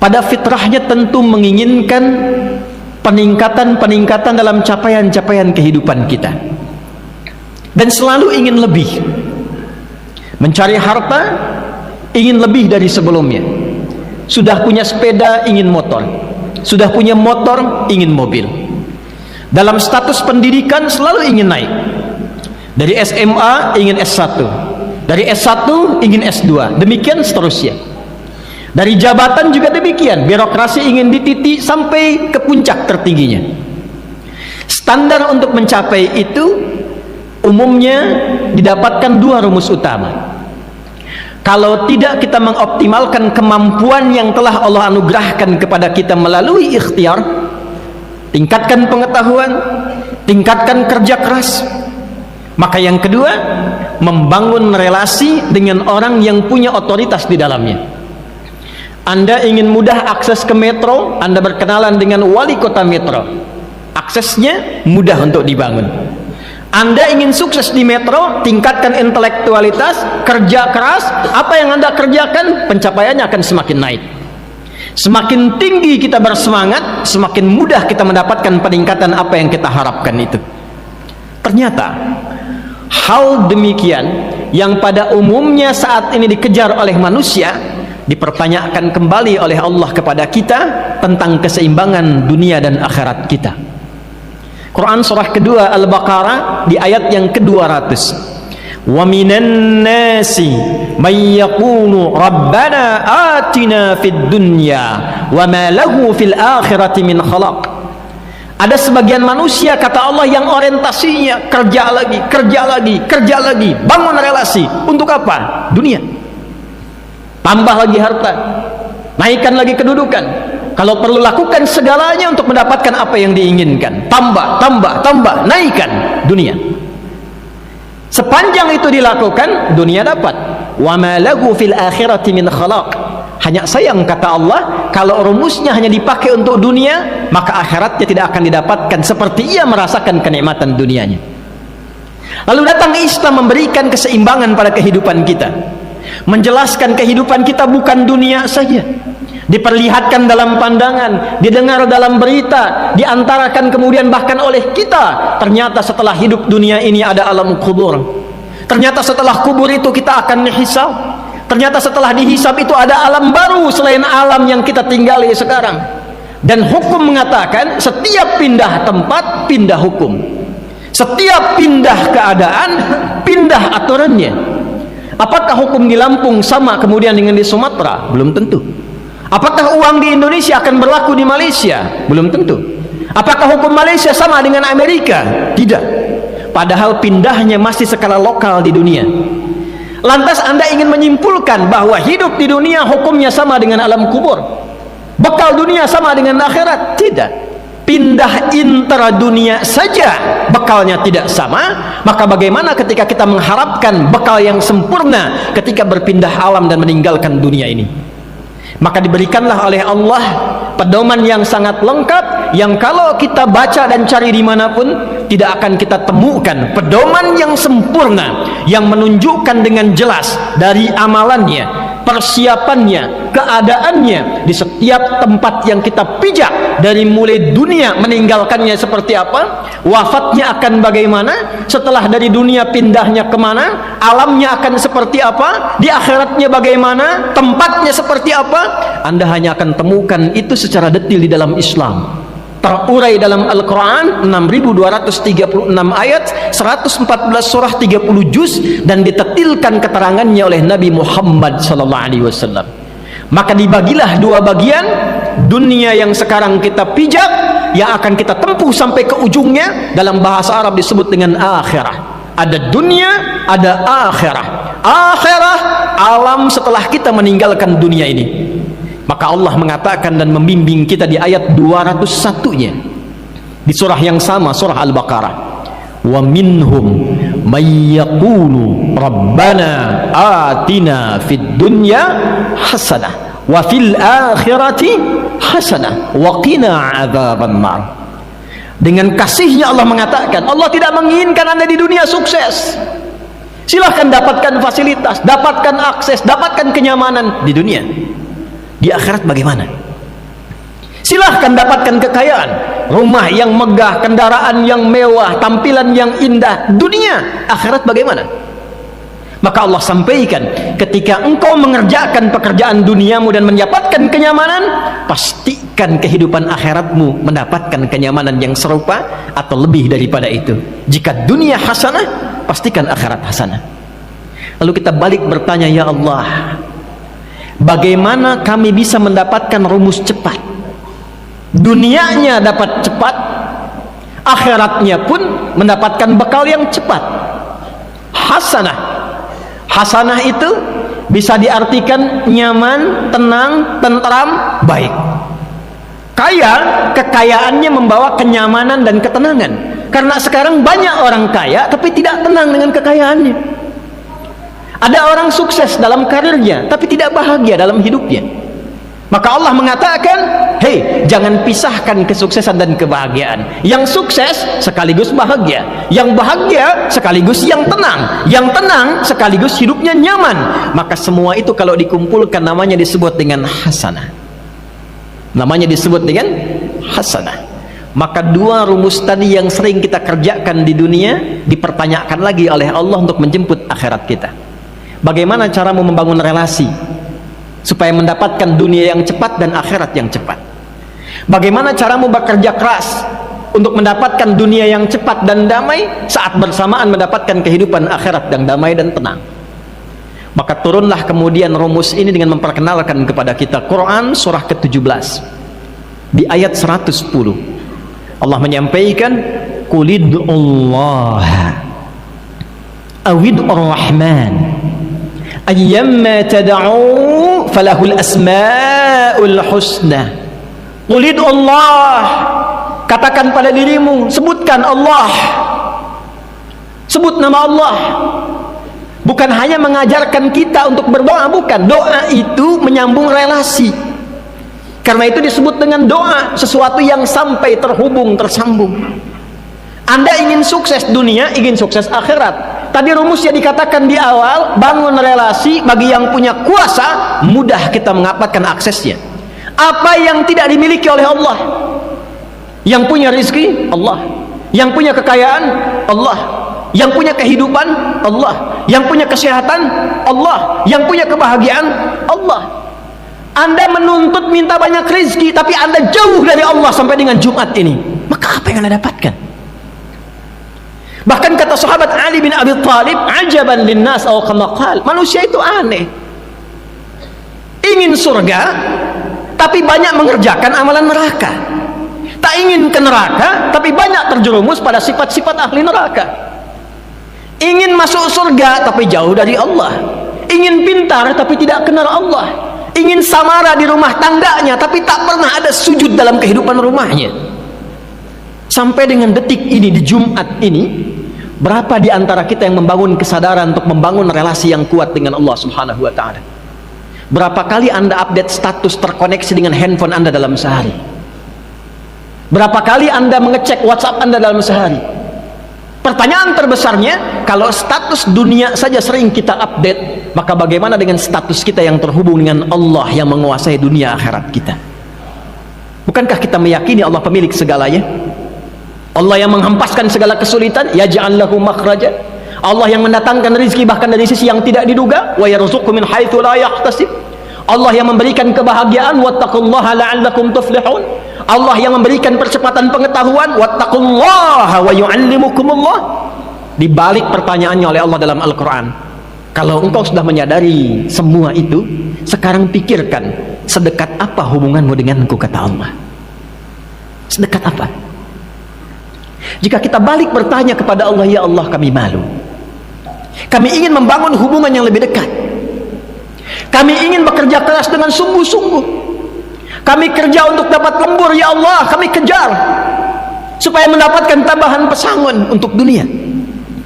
pada fitrahnya tentu menginginkan peningkatan dalam capaian-capaian kehidupan kita, dan selalu ingin lebih. Mencari harta, ingin lebih dari sebelumnya. Sudah punya sepeda, ingin motor. Sudah punya motor, ingin mobil. Dalam status pendidikan selalu ingin naik. Dari SMA ingin S1, dari S1 ingin S2, demikian seterusnya. Dari jabatan juga demikian, birokrasi ingin dititi sampai ke puncak tertingginya. Standar untuk mencapai itu umumnya didapatkan dua rumus utama. Kalau tidak kita mengoptimalkan kemampuan yang telah Allah anugerahkan kepada kita melalui ikhtiar, tingkatkan pengetahuan, tingkatkan kerja keras. Maka yang kedua, membangun relasi dengan orang yang punya otoritas di dalamnya. Anda ingin mudah akses ke metro, Anda berkenalan dengan wali kota metro, aksesnya mudah untuk dibangun. Anda ingin sukses di metro, tingkatkan intelektualitas, kerja keras, apa yang Anda kerjakan, pencapaiannya akan semakin naik. Semakin tinggi kita bersemangat, semakin mudah kita mendapatkan peningkatan apa yang kita harapkan itu. Ternyata hal demikian yang pada umumnya saat ini dikejar oleh manusia, dipertanyakan kembali oleh Allah kepada kita tentang keseimbangan dunia dan akhirat kita. Quran surah kedua Al-Baqarah di ayat yang ke-200. Wa minan nasi may yaqulu rabbana atina fid dunya wa ma lahu fil akhirati min khalaq. Ada sebagian manusia, kata Allah, yang orientasinya kerja lagi, kerja lagi, kerja lagi, bangun relasi. Untuk apa? Dunia. Tambah lagi harta, naikkan lagi kedudukan. Kalau perlu lakukan segalanya untuk mendapatkan apa yang diinginkan. Tambah, naikkan dunia. Sepanjang itu dilakukan, dunia dapat. Wa ma lahu fil akhirati min khalaq. Hanya sayang, kata Allah, kalau rumusnya hanya dipakai untuk dunia, maka akhiratnya tidak akan didapatkan seperti ia merasakan kenikmatan dunianya. Lalu datang Islam memberikan keseimbangan pada kehidupan kita, menjelaskan kehidupan kita bukan dunia saja, diperlihatkan dalam pandangan, didengar dalam berita, diantarakan kemudian bahkan oleh kita. Ternyata setelah hidup dunia ini ada alam kubur. Ternyata setelah kubur itu kita akan dihisab. Ternyata setelah dihisab itu ada alam baru selain alam yang kita tinggali sekarang. Dan hukum mengatakan setiap pindah tempat, pindah hukum. Setiap pindah keadaan, pindah aturannya. Apakah hukum di Lampung sama kemudian dengan di Sumatera? Belum tentu. Apakah uang di Indonesia akan berlaku di Malaysia? Belum tentu. Apakah hukum Malaysia sama dengan Amerika? Tidak. Padahal pindahnya masih skala lokal di dunia. Lantas Anda ingin menyimpulkan bahwa hidup di dunia hukumnya sama dengan alam kubur, bekal dunia sama dengan akhirat? Tidak. Pindah intra dunia saja bekalnya tidak sama, maka bagaimana ketika kita mengharapkan bekal yang sempurna ketika berpindah alam dan meninggalkan dunia ini? Maka diberikanlah oleh Allah pedoman yang sangat lengkap, yang kalau kita baca dan cari dimanapun tidak akan kita temukan pedoman yang sempurna, yang menunjukkan dengan jelas dari amalannya, persiapannya, keadaannya di setiap tempat yang kita pijak, dari mulai dunia meninggalkannya seperti apa, wafatnya akan bagaimana, setelah dari dunia pindahnya kemana, alamnya akan seperti apa, di akhiratnya bagaimana, tempatnya seperti apa. Anda hanya akan temukan itu secara detil di dalam Islam. terurai dalam Al-Quran 6.236 ayat, 114 surah, 30 juz, dan ditetilkan keterangannya oleh Nabi Muhammad SAW. Maka dibagilah dua bagian, dunia yang sekarang kita pijak, yang akan kita tempuh sampai ke ujungnya, dalam bahasa Arab disebut dengan akhirah. Ada dunia, ada akhirah. Akhirah, alam setelah kita meninggalkan dunia ini. Maka Allah mengatakan dan membimbing kita di ayat 201-nya di surah yang sama, surah Al-Baqarah, wa minhum may yaqulu rabbana atina fid dunya hasanah wa fil akhirati hasanah wa qina adzaban nar. Dengan kasihnya Allah mengatakan, Allah tidak menginginkan Anda di dunia sukses. Silahkan dapatkan fasilitas, dapatkan akses, dapatkan kenyamanan di dunia. Di akhirat bagaimana? Silahkan dapatkan kekayaan, rumah yang megah, kendaraan yang mewah, tampilan yang indah. Dunia, akhirat bagaimana? Maka Allah sampaikan, ketika engkau mengerjakan pekerjaan duniamu dan mendapatkan kenyamanan, pastikan kehidupan akhiratmu mendapatkan kenyamanan yang serupa atau lebih daripada itu. Jika dunia hasanah, pastikan akhirat hasanah. Lalu kita balik bertanya, ya Allah, bagaimana kami bisa mendapatkan rumus cepat? Dunianya dapat cepat, akhiratnya pun mendapatkan bekal yang cepat. Hasanah. Hasanah itu bisa diartikan nyaman, tenang, tentram, baik. Kaya, kekayaannya membawa kenyamanan dan ketenangan. Karena sekarang banyak orang kaya tapi tidak tenang dengan kekayaannya. Ada orang sukses dalam karirnya tapi tidak bahagia dalam hidupnya. Maka Allah mengatakan, hei, jangan pisahkan kesuksesan dan kebahagiaan. Yang sukses sekaligus bahagia, yang bahagia sekaligus yang tenang sekaligus hidupnya nyaman. Maka semua itu kalau dikumpulkan namanya disebut dengan hasanah. Namanya disebut dengan hasanah. Maka dua rumus tadi yang sering kita kerjakan di dunia dipertanyakan lagi oleh Allah untuk menjemput akhirat kita. Bagaimana caramu membangun relasi supaya mendapatkan dunia yang cepat dan akhirat yang cepat? Bagaimana caramu bekerja keras untuk mendapatkan dunia yang cepat dan damai saat bersamaan mendapatkan kehidupan akhirat yang damai dan tenang? Maka turunlah kemudian rumus ini dengan memperkenalkan kepada kita Quran surah ke-17 di ayat 110. Allah menyampaikan, qulidullah awid'ur rahman ayyamma tad'u falahul asmaul husna. Qulidullah, katakan pada dirimu, sebutkan Allah, sebut nama Allah. Bukan hanya mengajarkan kita untuk berdoa, bukan. Doa itu menyambung relasi. Karena itu disebut dengan doa, sesuatu yang sampai, terhubung, tersambung. Anda ingin sukses dunia, ingin sukses akhirat. Tadi rumusnya dikatakan di awal, bangun relasi. Bagi yang punya kuasa, mudah kita mendapatkan aksesnya. Apa yang tidak dimiliki oleh Allah? Yang punya rezeki, Allah. Yang punya kekayaan, Allah. Yang punya kehidupan, Allah. Yang punya kesehatan, Allah. Yang punya kebahagiaan, Allah. Anda menuntut minta banyak rezeki, tapi Anda jauh dari Allah sampai dengan Jumat ini. Maka apa yang Anda dapatkan? Bahkan kata sahabat Ali bin Abi Thalib, ajaban linnas aw kama qala, manusia itu aneh. Ingin surga tapi banyak mengerjakan amalan neraka. Tak ingin ke neraka tapi banyak terjerumus pada sifat-sifat ahli neraka. Ingin masuk surga tapi jauh dari Allah. Ingin pintar tapi tidak kenal Allah. Ingin samara di rumah tangganya tapi tak pernah ada sujud dalam kehidupan rumahnya. Sampai dengan detik ini, di Jumat ini, berapa di antara kita yang membangun kesadaran untuk membangun relasi yang kuat dengan Allah Subhanahu wa ta'ala? Berapa kali Anda update status terkoneksi dengan handphone Anda dalam sehari? Berapa kali Anda mengecek WhatsApp Anda dalam sehari? Pertanyaan terbesarnya, kalau status dunia saja sering kita update, maka bagaimana dengan status kita yang terhubung dengan Allah yang menguasai dunia akhirat kita? Bukankah kita meyakini Allah pemilik segalanya? Allah yang menghempaskan segala kesulitan, yaj'al lahu makhraja. Allah yang mendatangkan rezeki bahkan dari sisi yang tidak diduga, wa yarzuqhu min haitsu la yahtasib. Allah yang memberikan kebahagiaan, wattaqullaha la'allakum tuflihun. Allah yang memberikan percepatan pengetahuan, wattaqullaha wa yu'allimukumullah. Di balik pertanyaannya oleh Allah dalam Al-Quran, kalau engkau sudah menyadari semua itu, sekarang pikirkan, sedekat apa hubunganmu denganku, kata Allah. Sedekat apa? Jika kita balik bertanya kepada Allah, ya Allah, kami malu, kami ingin membangun hubungan yang lebih dekat, kami ingin bekerja keras dengan sungguh-sungguh, kami kerja untuk dapat lembur, ya Allah, kami kejar supaya mendapatkan tambahan pesangon untuk dunia,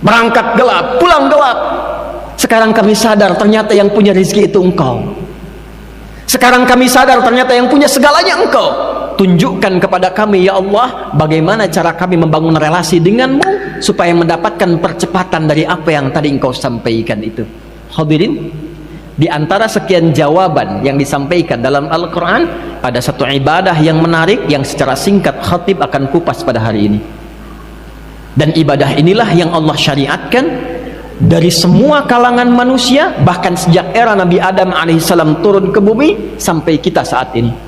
berangkat gelap, pulang gelap. Sekarang kami sadar ternyata yang punya rezeki itu engkau. Sekarang kami sadar ternyata yang punya segalanya engkau. Tunjukkan kepada kami, ya Allah, bagaimana cara kami membangun relasi denganmu supaya mendapatkan percepatan dari apa yang tadi engkau sampaikan itu. Hadirin, di antara sekian jawaban yang disampaikan dalam Al-Quran, ada satu ibadah yang menarik yang secara singkat khatib akan kupas pada hari ini. Dan ibadah inilah yang Allah syariatkan dari semua kalangan manusia, bahkan sejak era Nabi Adam alaihissalam turun ke bumi sampai kita saat ini.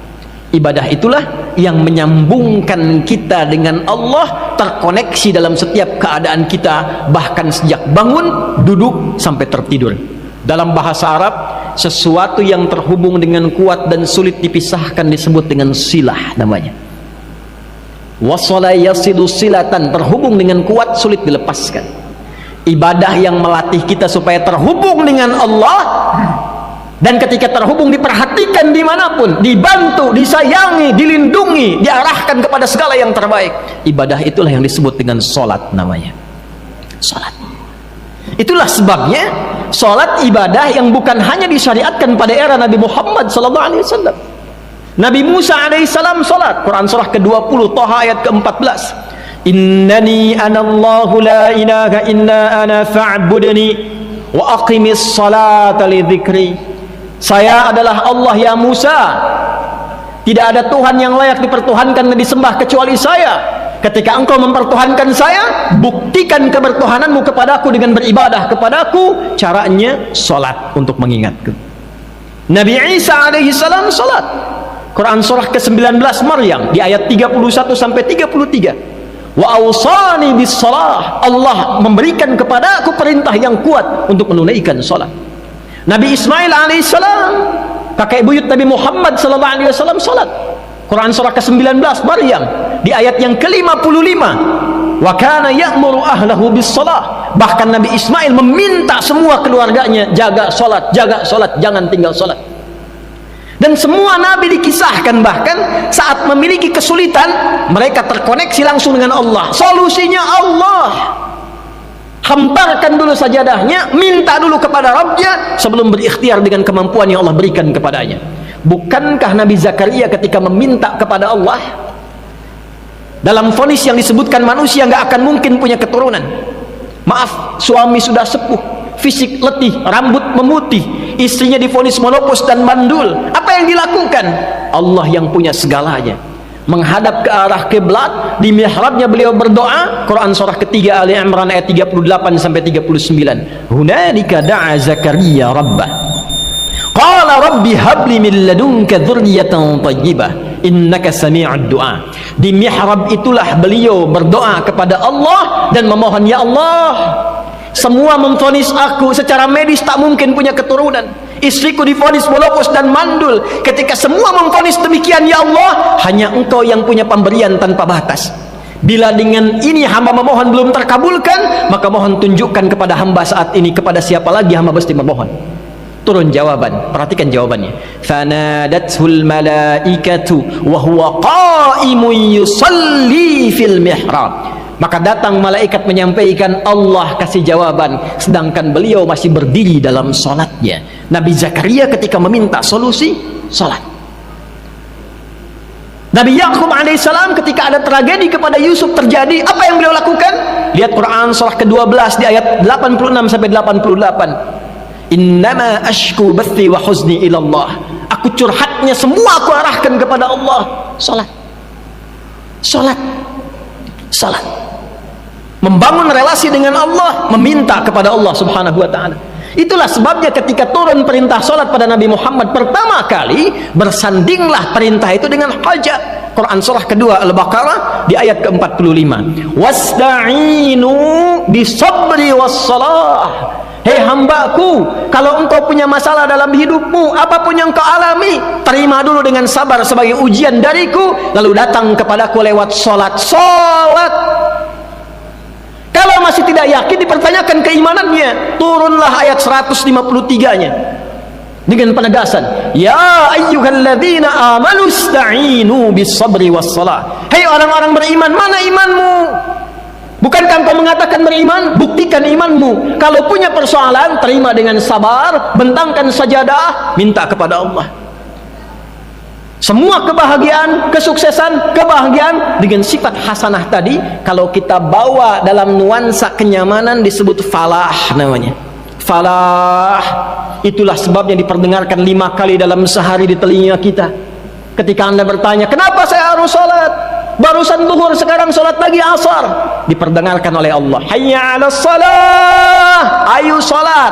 Ibadah itulah yang menyambungkan kita dengan Allah, terkoneksi dalam setiap keadaan kita, bahkan sejak bangun, duduk, sampai tertidur. Dalam bahasa Arab, sesuatu yang terhubung dengan kuat dan sulit dipisahkan disebut dengan silah namanya. Wasala yasidu silatan, terhubung dengan kuat, sulit dilepaskan. Ibadah yang melatih kita supaya terhubung dengan Allah, dan ketika terhubung diperhatikan dimanapun, dibantu, disayangi, dilindungi, diarahkan kepada segala yang terbaik. Ibadah itulah yang disebut dengan sholat namanya. Sholat. Itulah sebabnya sholat ibadah yang bukan hanya disyariatkan pada era Nabi Muhammad SAW. Nabi Musa alaihissalam sholat. Quran surah ke-20 Thaha ayat ke-14. Innani anallahu la ilaha illa ana fa'budni wa aqimis salata li dzikri. Saya adalah Allah ya Musa, tidak ada Tuhan yang layak dipertuhankan dan disembah kecuali saya. Ketika engkau mempertuhankan saya, buktikan kebertuhananmu kepadaku dengan beribadah kepadaku. Caranya salat untuk mengingatku. Nabi Isa alaihi salam salat. Quran surah ke-19 Maryam di ayat 31 sampai 33. Wa awsani bis salah. Allah memberikan kepadaku perintah yang kuat untuk menunaikan salat. Nabi Ismail alaihissalam, kakek buyut Nabi Muhammad sallallahu alaihi wasallam, salat. Quran surah ke-19 Maryam di ayat yang ke-55. Wa kana ya'muru ahlahu bis salah. Bahkan Nabi Ismail meminta semua keluarganya jaga salat, jangan tinggal salat. Dan semua nabi dikisahkan bahkan saat memiliki kesulitan, mereka terkoneksi langsung dengan Allah. Solusinya Allah. Hamparkan dulu sajadahnya, minta dulu kepada Rabbnya sebelum berikhtiar dengan kemampuan yang Allah berikan kepadanya. Bukankah Nabi Zakaria ketika meminta kepada Allah, dalam vonis yang disebutkan manusia nggak akan mungkin punya keturunan? Maaf, suami sudah sepuh, fisik letih, rambut memutih, istrinya divonis menopause dan mandul. Apa yang dilakukan? Allah yang punya segalanya. Menghadap ke arah kiblat, di mihrabnya beliau berdoa. Quran surah ketiga Ali Imran ayat 38 sampai 39. Hunalika da'a Zakaria rabbah. Qala rabbi habli min ladunka dzurriyyatan thayyibah innaka sami'ud du'a. Di mihrab itulah beliau berdoa kepada Allah dan memohon, ya Allah, semua memvonis aku secara medis tak mungkin punya keturunan. Istriku divonis menopause dan mandul. Ketika semua memvonis demikian, ya Allah, hanya engkau yang punya pemberian tanpa batas. Bila dengan ini hamba memohon belum terkabulkan, maka mohon tunjukkan kepada hamba saat ini kepada siapa lagi hamba mesti memohon. Turun jawaban, perhatikan jawabannya. Fanadathul malaikatu wa huwa qa'imun yusalli fil mihrab. Maka datang malaikat menyampaikan, Allah kasih jawaban sedangkan beliau masih berdiri dalam solatnya. Nabi Zakaria ketika meminta solusi, solat. Nabi Yakub alaihissalam ketika ada tragedi kepada Yusuf terjadi, apa yang beliau lakukan? Lihat Quran surah ke-12 di ayat 86 sampai 88. Innama ashku bathi wa huzni ilallah. Aku curhatnya semua aku arahkan kepada Allah. Salat. Salat. Salat. Membangun relasi dengan Allah, meminta kepada Allah subhanahu wa ta'ala. Itulah sebabnya ketika turun perintah salat pada Nabi Muhammad pertama kali, bersandinglah perintah itu dengan hajat. Quran surah kedua Al-Baqarah di ayat ke-45. Wasta'inu bisabri wassalah. Hei hambaku, kalau engkau punya masalah dalam hidupmu, apapun yang kau alami, terima dulu dengan sabar sebagai ujian dariku, lalu datang kepadaku lewat salat. Kalau masih tidak yakin, dipertanyakan keimanannya, turunlah ayat 153-nya dengan penegasan, ya ayyuhalladzina amanu ista'inu bis-sabri was-salah. Hei orang-orang beriman, mana imanmu? Bukankah engkau mengatakan beriman? Buktikan imanmu. Kalau punya persoalan, terima dengan sabar, bentangkan sajadah, minta kepada Allah. Semua kebahagiaan, kesuksesan, kebahagiaan dengan sifat hasanah tadi, kalau kita bawa dalam nuansa kenyamanan, disebut falah namanya. Falah, itulah sebabnya diperdengarkan 5 kali dalam sehari di telinga kita. Ketika Anda bertanya, kenapa saya harus sholat? Barusan zuhur, sekarang sholat lagi asar. Diperdengarkan oleh Allah, hayya 'alas salah, ayo sholat.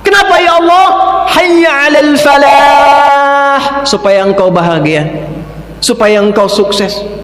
Kenapa ya Allah? Hayya 'alal falah, supaya engkau bahagia, supaya engkau sukses.